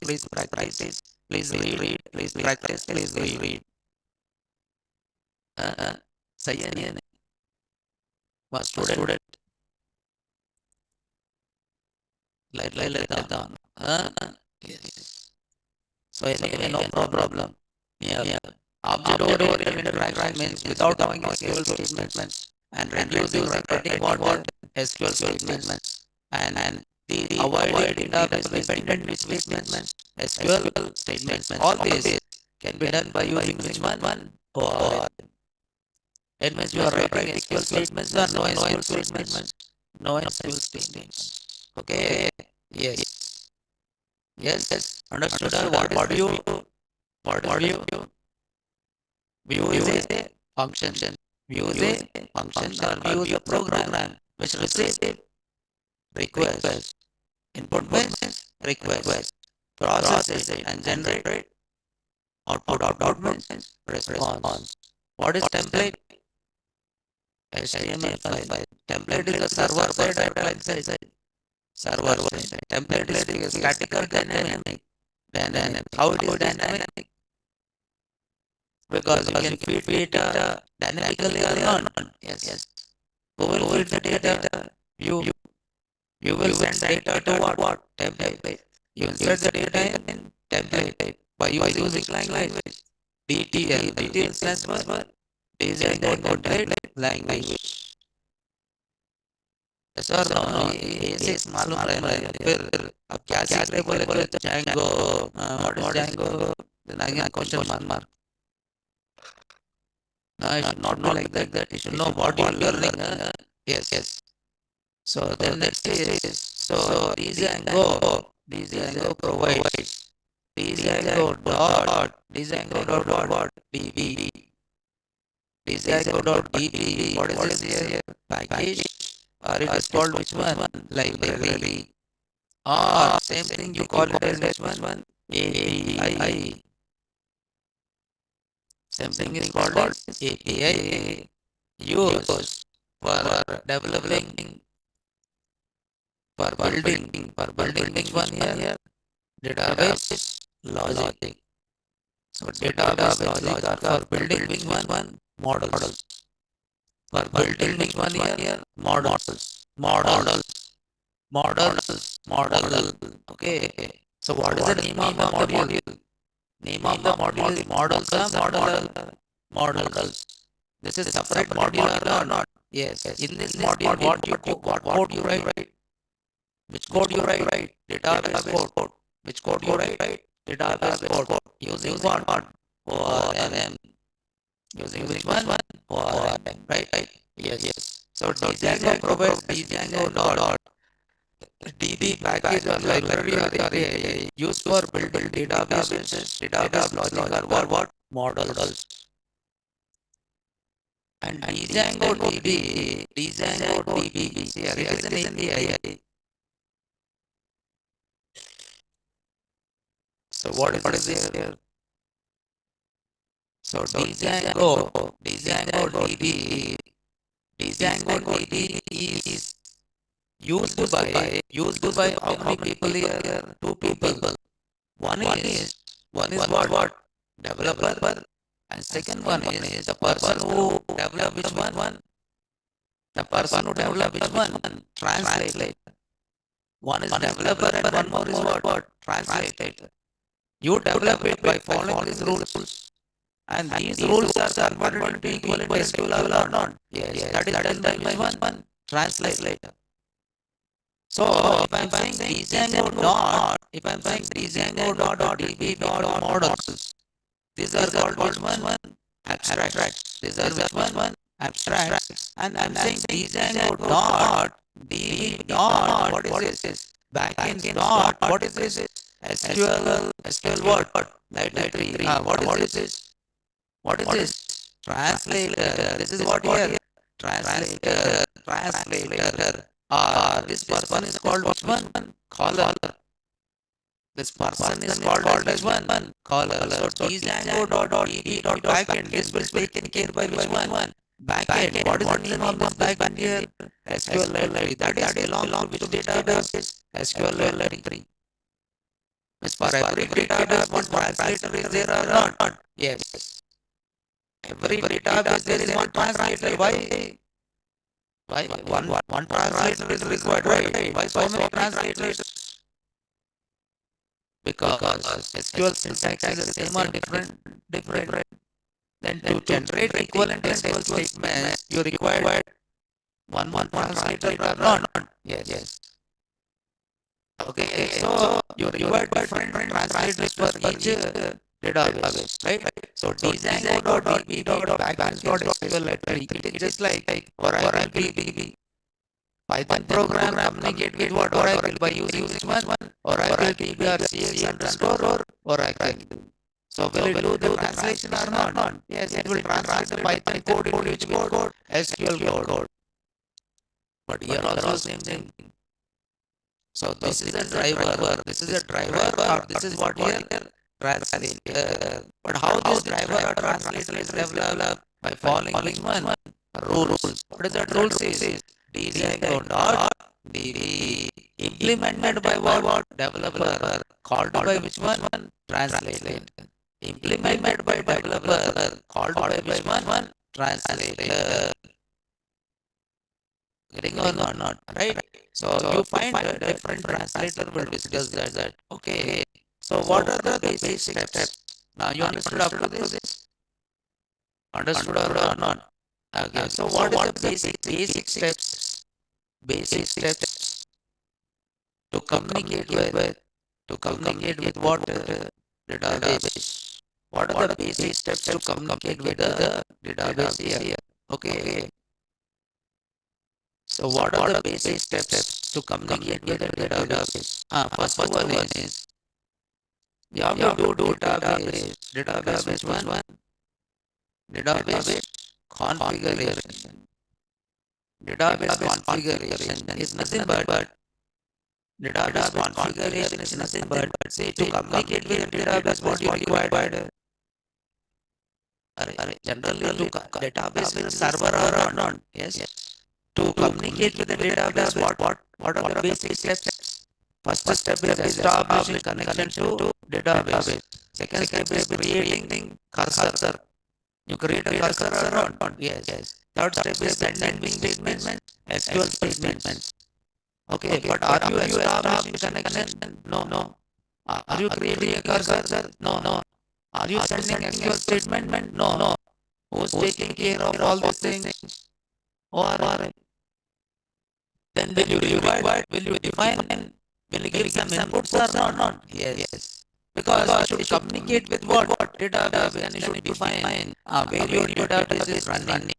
please practice, please read, please practice, please read. सही है नहीं? वह स्टूडेंट ले लेता हूँ. Yes. So anyway, no problem. Yeah. Object-oriented interaction means without having SQL statements and reducing writing what SQL statements and avoiding database-dependent statements, SQL statements. All this can be done by using which one? Or it means you are writing SQL statements or no SQL statements? No SQL statements. Okay. Yes. Yes. Understood. What is view? What is view? View is a function. View is a function or view is a program which receives request. Input means request. Process it and generate output means response. What is template? HTML file. Template is a server side or client side. Server side. Template is static or dynamic. Dynamic. How it is dynamic? Because you can feed data dynamically or not. Yes. Who will feed the data? You. You will send data to what? Template. You insert the data in template by using language. DTL. DTL stands for Django template language. Yes or no? Basics मालूम रहना. फिर अब क्या सीख रहे बोले तो Django. What is Django? Then again question mark. No, it should not be like that. You should know what you are learning. Yes. So then next is Django provides Django.db. Django.db. What is this here? Package or it is called which one? Library. Or same thing you call it as which one? API. Same thing is called as API used for developing, for building which one here? Database logic. So database logic are for building which one? Models. For building which one here? Models. Model. Okay. So what is the name of the module? Name of the module is models or models. This is separate module or not? Yes. In this module, what code you write? Which code you write? Database code. Which code you write? Database code. Using what? ORM. Using which one? ORM. Right? Yes. So Django provides Django dot DB package or library or API used for building databases, database logic or what? Models. And Django DB, here it is an API. So what is this here? So Django DB is used by how many people here? Two people. One is what? Developer. And second one is the person who develop which one? The person who develop which one? Translate. One is developer and one more is what? Translator. You develop it by following these rules. And these rules are converted into equal by SQL or not? Yes. That is done by which one? Translator. So if I'm saying Django dot DB dot models, these are called which one? Abstracts. These are which one? Abstracts. And I'm saying Django dot DB dot, what is this? Backend dot, what is this? SQL what? Library. What is this? What is this? Translator. This is what here? Translator. This person is called which one? Caller. This person is called as which one? Caller. So Django dot backend. This will be taken care by which one? Backend. What is the name of this backend here? SQL library. That belongs to which database? SQL library. Means for every database, one translator is there or not? Yes. Every database there is one translator. Why? Why? One translator is required. Why so many translators? Because SQL syntax is the same or different. Then to generate equivalent SQL statements, you require one translator or not? Yes. Okay, so you require different translators for each database, right? So Django.db.backends.sql library. It is just like Oracle DB. Python program communicate with what? Oracle by using which one? Oracle DB or CX underscore Oracle. So will it do the translation or not? Yes, it will translate the Python code into which code? SQL code. But here also same thing. So this is a driver. This is a driver, or this is what here translator. But how this driver or translator is developed? By following which one? Rules. What is that rule says? Django dot DB implemented by what? Developer. Called by which one? Translator. Implemented by developer. Called by which one? Translator. Getting or not, right? So you find a different translator will discuss that. Okay. So what are the basic steps? Now you understood up to this? Understood or not? Okay. So what is the basic steps? Basic steps to communicate with what database? What are the basic steps to communicate with the database here? Okay. So what are the basic steps to communicate with the database? First one is you have to do database. Database which one? Database configuration. Database configuration is nothing but database configuration is nothing but say to communicate with the database what you require. Generally to database is server or not? Yes. To communicate with the database, what are the basic steps? First step is establishing connection to database. Second step is creating cursor. You create a cursor or not? Yes. Third step is sending statements, SQL statements. Okay, but are you establishing connection? No. Are you creating a cursor? No. Are you sending SQL statement? No. Who's taking care of all these things? Or then will you define, will you give some inputs or not? Yes. Because you should communicate with what? Database, and you should define where your database is running.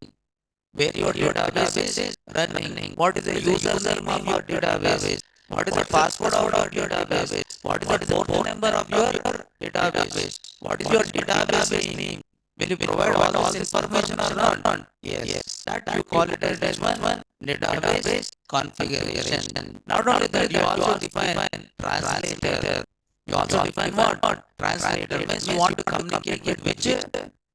Where your database is running. What is the username of your database? What is the password of your database? What is the phone number of your database? What is your database name? Will you provide all this information or not? Yes. That you call it as one database configuration. Not only that, you also define translator. You also define what? Translator means you want to communicate with which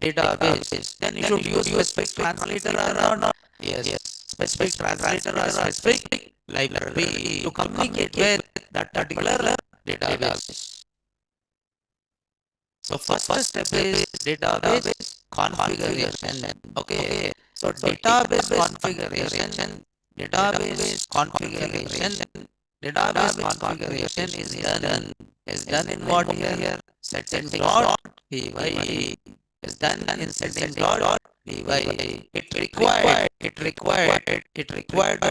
database. Then you should use specific translator or not? Yes. Specific translator or specific library to communicate with that particular database. So first step is database configuration. Okay. So database configuration is done in what here? Settings dot py is done in settings dot py. It required the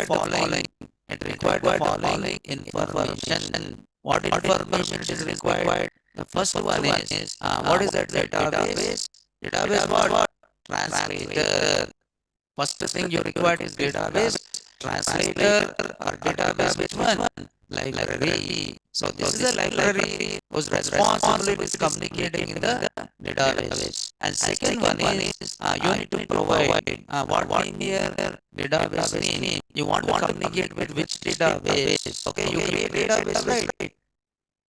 following. It required the following information. What information is required? The first one is what is that database? Database what? Translator. First thing you require is database translator or database which one? Library. So this is a library whose responsibility is communicating in the database. And second one is you need to provide what name here database name. You want to communicate with which database? Okay, you create database, right?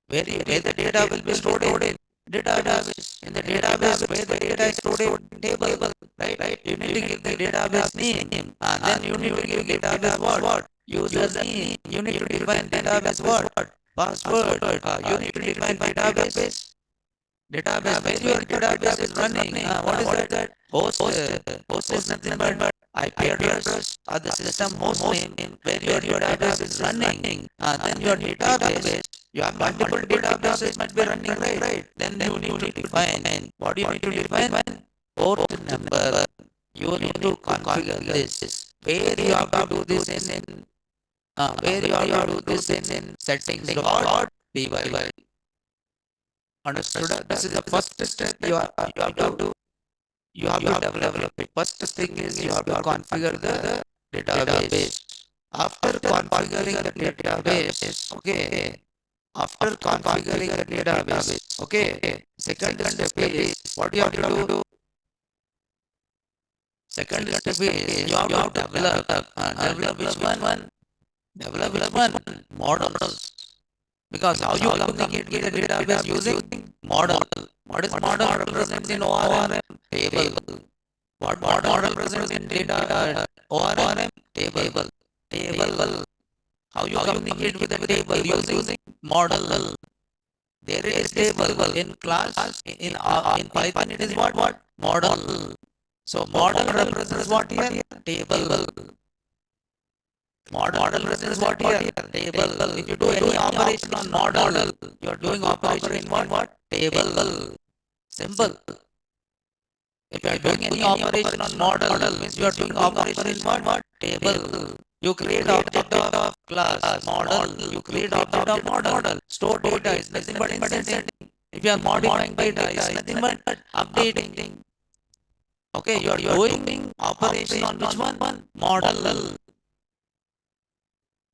Where the data will be stored in database. In the database, where the data is stored in table, right? You need to give the database name. Then you need to give database what? Username. You need to define database what? Password. You need to define database where your database is running. What is that? Host. Host is nothing but IP address or the system host name where your database is running. Then your database, you have multiple databases might be running, right? Then you need to define. What do you need to define? Port number. You need to configure this. Where you have to do this in where you have to do this in settings dot py. Understood? This is the first step you have to develop it. First thing is you have to configure the database. After configuring the database, okay. After configuring the database, okay. Second step is what you have to do. Second step is you have to develop which one? Develop which one? Models. Because how you communicate with the database using model. What is model represents in ORM? Table. What model represents in data? ORM? Table. Table. How you communicate with the table using model. There is table in class in Python. It is what? Model. So model represents what here? Table. Model represents what here? Table. If you do any operation on model, you are doing operation in what? Table. Simple. If you are doing any operation on model, means you are doing operation in what? Table. You create object of class model. You create object of model. Store data is nothing but insetting. If you are modifying data, is nothing but updating. Okay, you are doing operation on which one? Model.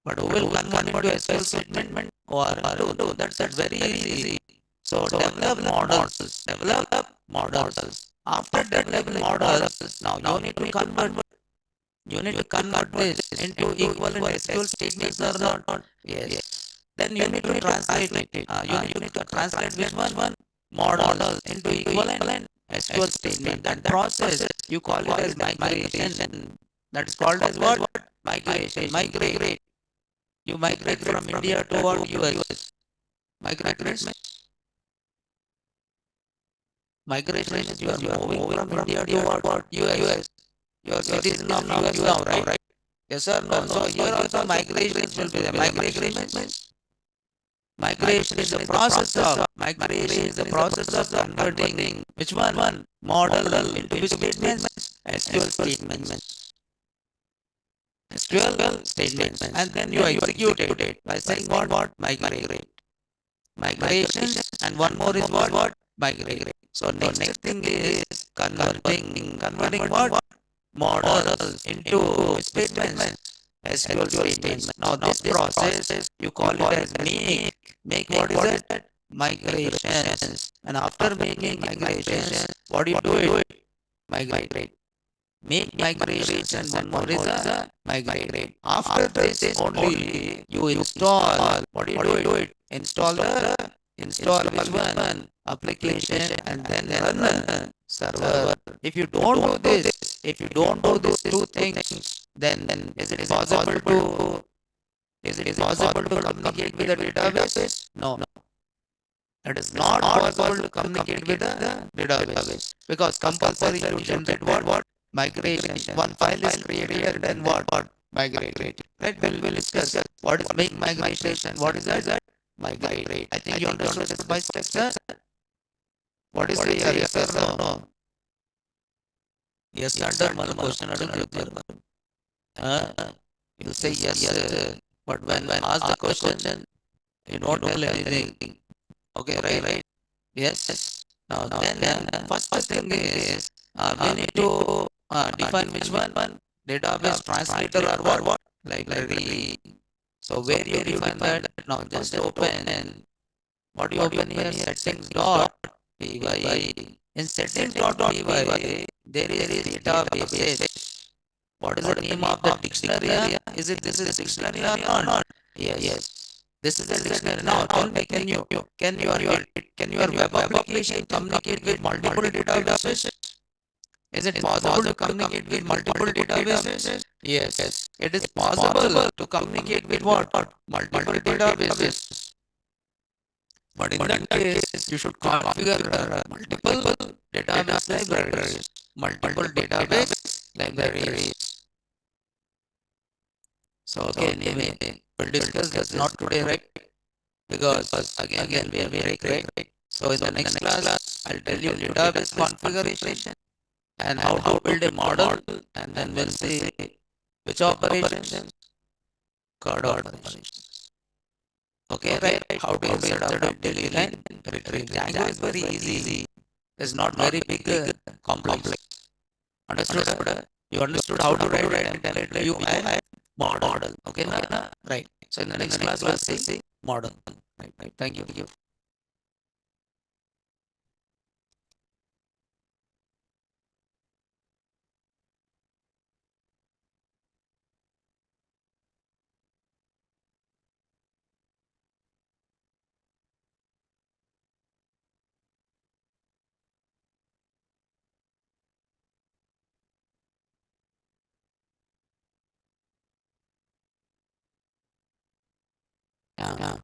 But who will convert into SQL statement or do? That's very easy. So develop models. Develop models. After developing models, now you need to convert. You need to convert this into equivalent SQL statements or not? Yes. Then you need to translate it. You need to translate which one? Model into equivalent SQL statement. That process you call it as migration. That is called as what? Migration. Migrate. You migrate from India to what? US. Migration is you are moving from India to what? US. You are citizen of US now, right? Yes or no? So here also migrations will be there. Migration is the process of converting which one? Model into which statements? SQL statements. SQL statements. And then you execute it by saying what? Migrate. Migration, and one more is what? Migrate. So next thing is converting what? Models into statements. SQL statements. Now this process you call it as make what is it? Migrations. And after making migrations, what do you do it? Migrate. Make migrations, and one more is a migrate. After this only you install. What do you do it? Install which one? Application, and then run a server. If you don't do this two things, then is it possible to communicate with the database? No. It is not possible to communicate with the database because compulsory to generate what? Migration. One file is created and what? Migrate. Right? We'll discuss what is make migration. What is that? Migrate. I think you understood this by steps. What is the yes or no? Yes, under one question you'll say yes, but when asked the question, you don't tell anything. Okay, right? Yes. Now then, first thing is we need to define which one? Database translator or what? Library. So where you define that? Now just open and what you open here? Settings dot py. In settings.py, there is database. What is the name of the dictionary? Is it this is dictionary or not? Yes. This is a dictionary. Now tell me, can your web application communicate with multiple databases? Is it possible to communicate with multiple databases? Yes. It is possible to communicate with what? Multiple databases. But in that case, you should configure multiple database libraries. Multiple database libraries. So okay, anyway, we'll discuss this not today, right? Because again we are very great. So in the next class, I'll tell you database configuration and how to build a model, and then we'll see which operations, code operations. Okay, right? How to insert a daily line retrieve. Django is very easy. It's not very big, complex. Understood? You understood how to write a template UI model. Okay, na? Right. So in the next class, we'll see model. Right. Thank you. Yeah.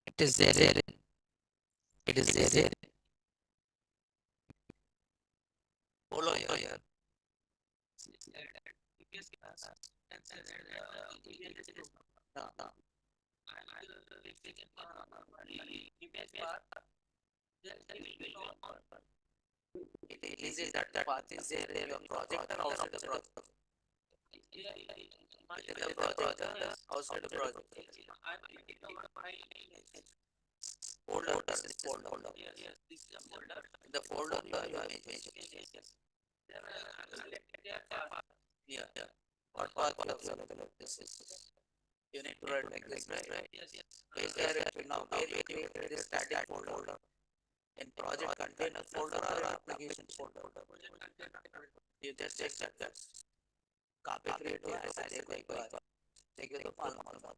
It is there. It is there. Follow here. No, no. It is it that path is there in your project or outside the project? Within the project or outside the project? Folder. Folder. In the folder you have image. Yeah. What path you have selected? This is. You need to write like this, right? Where it now where you create this static folder. In project container folder or application folder. You just check that. Copy create or assign it like take the file.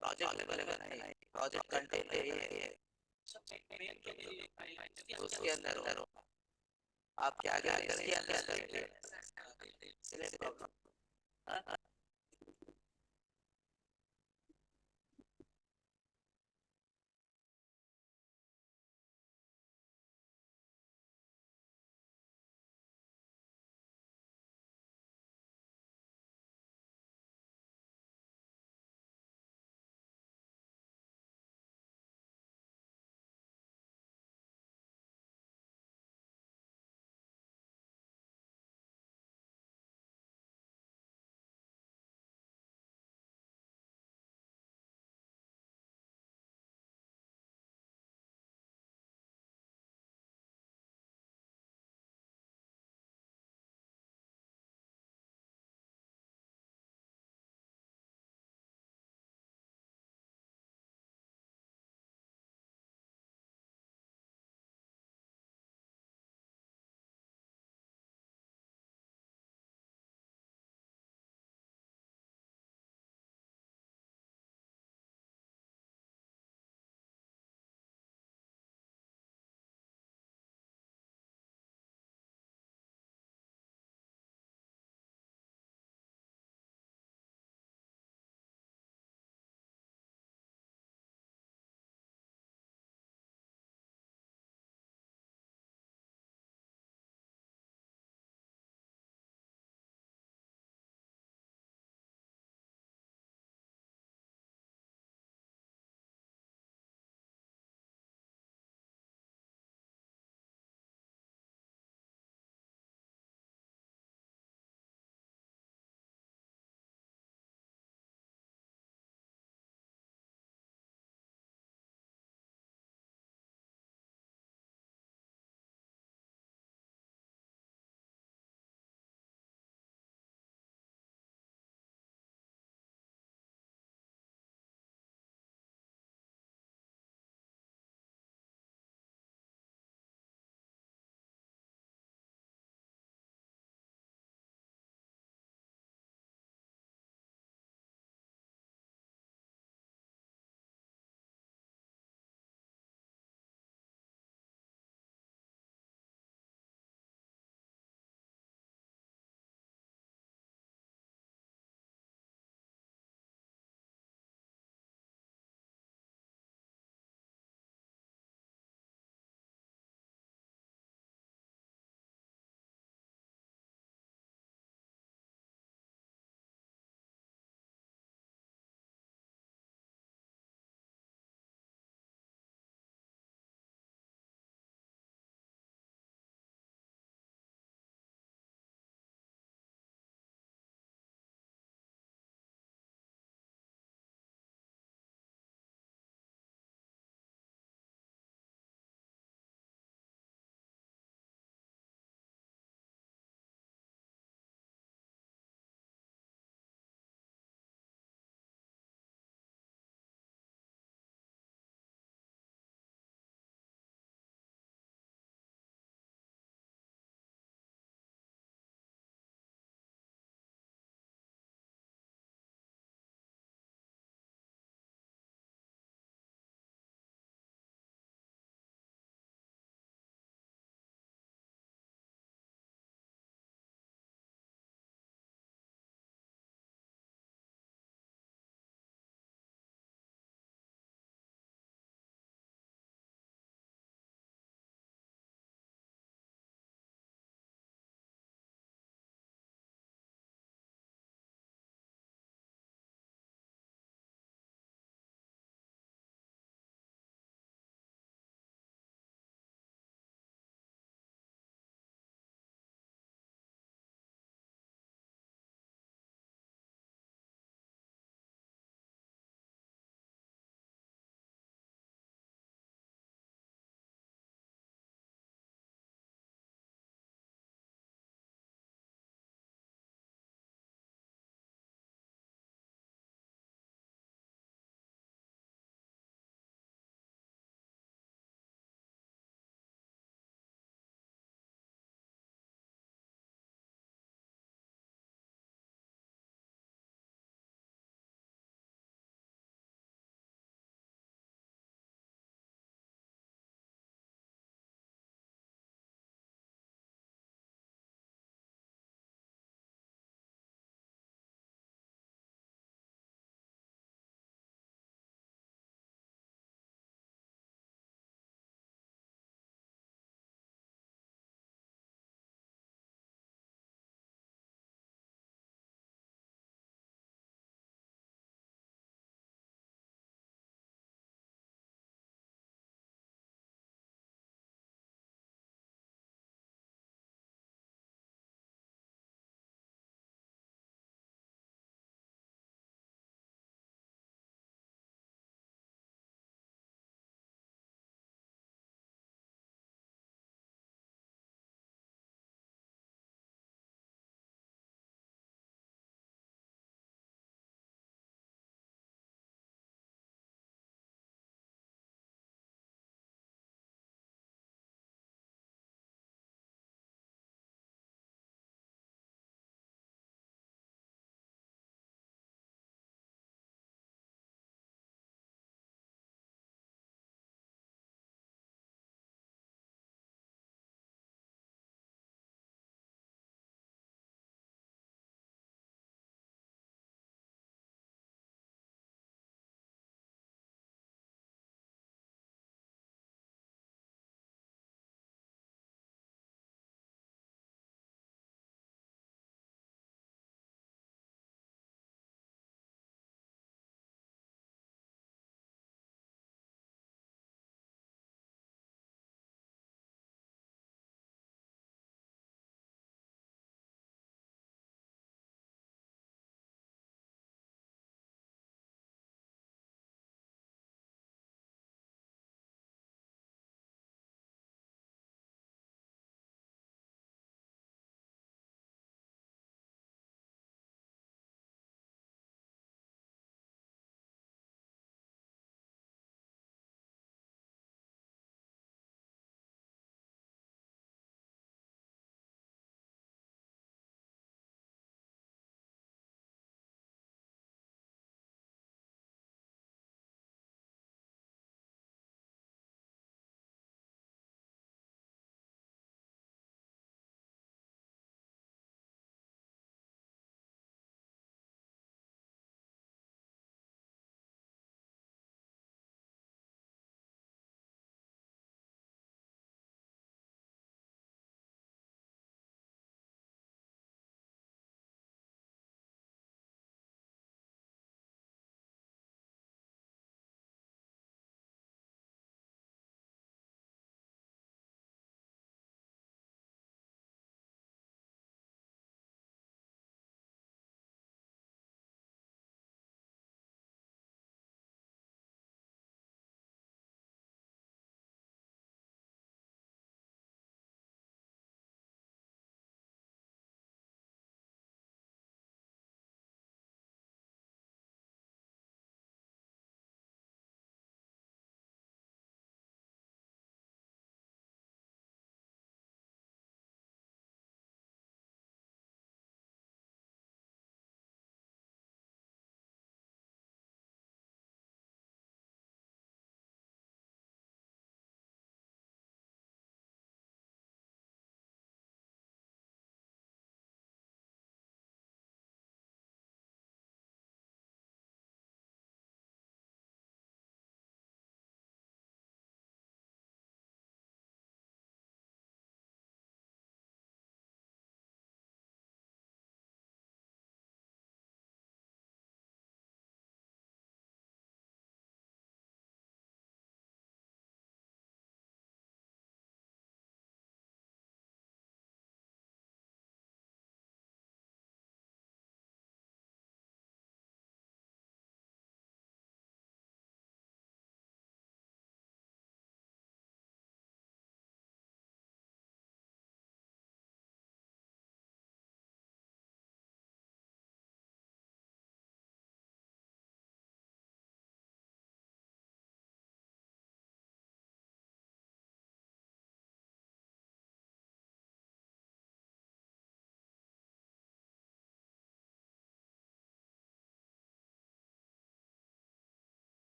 project level project container है उसके अंदर आप क्या करें इसके अंदर select problem